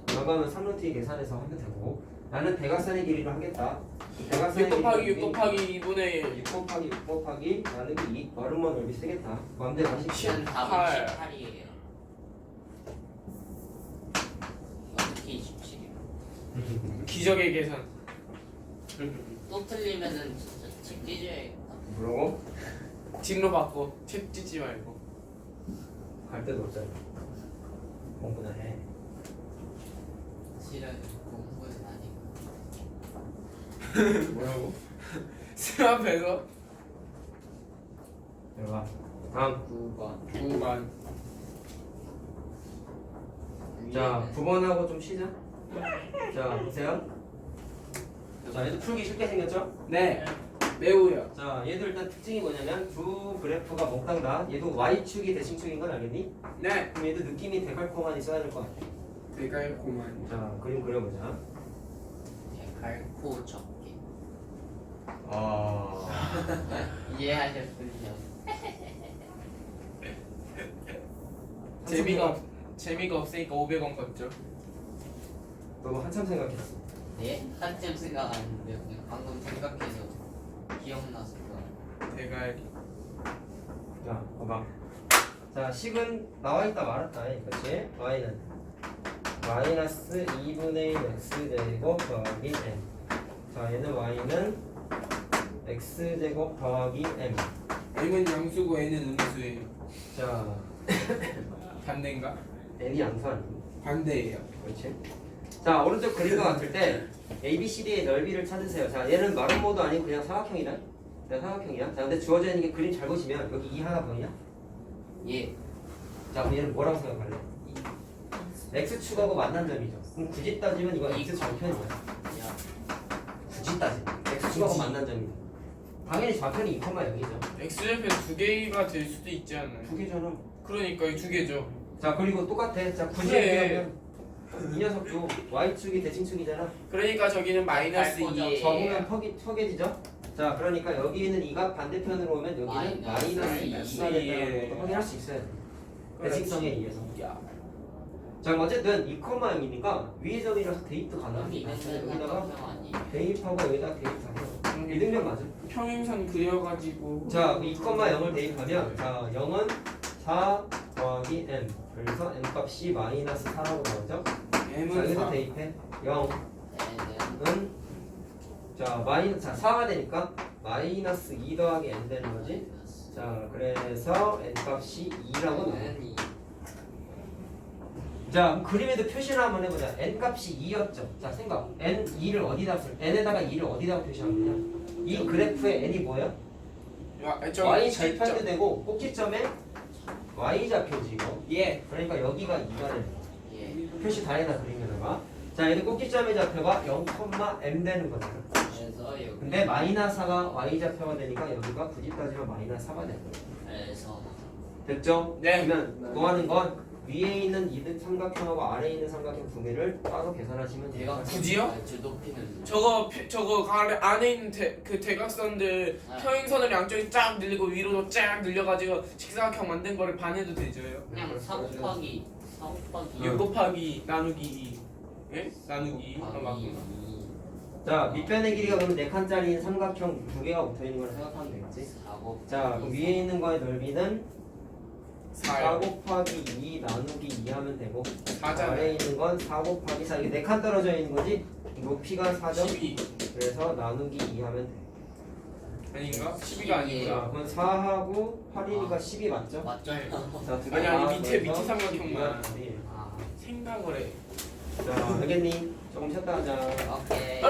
나가면 3 루트 2 계산해서 하면 되고. 나는 대각선의 길이를 하겠다. 6 대각선의 곱하기 6 길이 곱하기 2분의 1. 6 곱하기 6 곱하기 나누기 2 마름모 넓이 쓰겠다. 마음대로 하십시오. 전 답은 18. 18이에요. 어떻게 27이에요? 기적의 계산. 또 틀리면은 진짜 책 찢어야겠다. 뭐라고? 진로 바꿔. 책 찢지 말고. 갈 데도 없잖아. 공부나 해. 싫어요. 공부는 아니고. 뭐라고? 쌤 앞에서 들어가. 다음. 9번. 9반. 자, 9번하고 좀 쉬자. 자, 보세요. 자, 얘도 풀기 쉽게 생겼죠? 네. 매우요. 자, 얘들 일단 특징이 뭐냐면 두 그래프가 몽땅 얘도 y축이 대칭축인 건 알겠니? 네. 그럼 얘도 느낌이 데칼코마니 써야 될 것 같아. 대갈고만. 자, 그림 그려보자. 갈코 적기. 아. 이해하셨군요. 재미가 없으니까 500원 걷죠. 너 한참 생각했어. 네? 한참 생각 안 했는데 그냥 방금 생각해서 기억나서 그거. 대갈. 자, 봐봐. 자 식은 나와있다 말았다. 그치? y는 마이너스 2분의 1 x제곱 더하기 m. 자 얘는 y는 x제곱 더하기 m. m은 양수고 n은 음수예요. 자 반대인가? n이 양수 아니고. 반대예요. 그렇지. 자 오른쪽 그림과 같을 때 ABCD의 넓이를 찾으세요. 자 얘는 마름모도 아니고 그냥 사각형이다. 그냥 사각형이야. 자 근데 주어져 있는 게 그림 잘 보시면 여기 2 하나 보이냐? 예. 자 그럼 얘는 뭐라고 생각할래? x축하고 만난 점이죠. 그럼 굳이 따지면 이거 x 좌편이야. 야. 굳이 따지면 x축하고 만난 점이죠. 당연히 좌편이 2,0이죠. x좌편 두 개가 될 수도 있지 않나요? 두 개잖아. 그러니까 이 두 개죠. 자 그리고 똑같아. 자 굳이 그래. 얘기하면 이 녀석도 y축이 대칭축이잖아. 그러니까 저기는 마이너스 알 거죠. 2에 접으면 터개지죠? 자 그러니까 여기는 2가 반대편으로 오면 여기는 마이너스 마이너스 2가 된다는 것도 확인할 수 있어야 돼. 대칭성에 의해서. 자 어쨌든 2,0이니까 위의 점이라서 대입도 가능합니다. 여기다가 대입하고 여기다 대입하면 이등변 맞아. 평행선 그려가지고 자 2,0을 대입하면 자 0은 4 더하기 m. 그래서 m 값이 마이너스 4라고 나오죠? 자 m은 여기서 4. 대입해 0은 자 4가 되니까 마이너스 2 더하기 n 되는 거지. 자 그래서 n 값이 2라고 나와. 자 그럼 그림에도 표시를 한번 해보자. n 값이 2였죠. 자 생각 n 2를 어디다 쓸 n에다가 2를 어디다가 표시하는 거냐. 이 그래프의 n이 뭐예요? y 절편도 되고 꼭지점에 y 좌표지고 예. 그러니까 여기가 2가 되는 거야. 예. 표시 다 해놔 그림에다가. 자 얘는 꼭지점의 좌표가 0,m 되는 거잖아. 그래서 여기. 근데 마이너스 4가 y 좌표가 되니까 여기가 굳이 따지면 마이너스 4가 되는 거야. 그래서 됐죠? 네. 그러면 구하는 건 위에 있는 이등 삼각형하고 아래에 있는 삼각형 두 개를 따로 계산하시면 돼요. 대각 굳이요? 저 높이는 저거 안에 있는 그 대각선들 아. 평행선을 양쪽에 쫙 늘리고 위로도 쫙 늘려가지고 직사각형 만든 거를 반해도 되죠요. 그냥 4 곱하기 4 곱하기 6 곱하기 나누기 2. 예? 나누기 2. 곱하기 자 밑변의 길이가 그럼 4칸짜리인 삼각형 두 개가 붙어 있는 걸 생각하면 되겠지. 4 곱하기 자 그럼 위에 있는 거의 넓이는 4 4요. 곱하기 2 나누기 2 하면 되고 4잖아요. 아래에 있는 건 4 곱하기 4 이게 4칸 떨어져 있는 거지. 높이가 4죠. 12. 그래서 나누기 2 하면 돼. 아닌가? 12가 자 아니구나. 그럼 4하고 8이니까 10이 맞죠? 맞죠? 네. 자, 두 개 아니, 다 밑에 더해서 삼각형만. 12. 아 생각을 해. 자 알겠니? 조금 쉬었다 하자. 오케이. 아,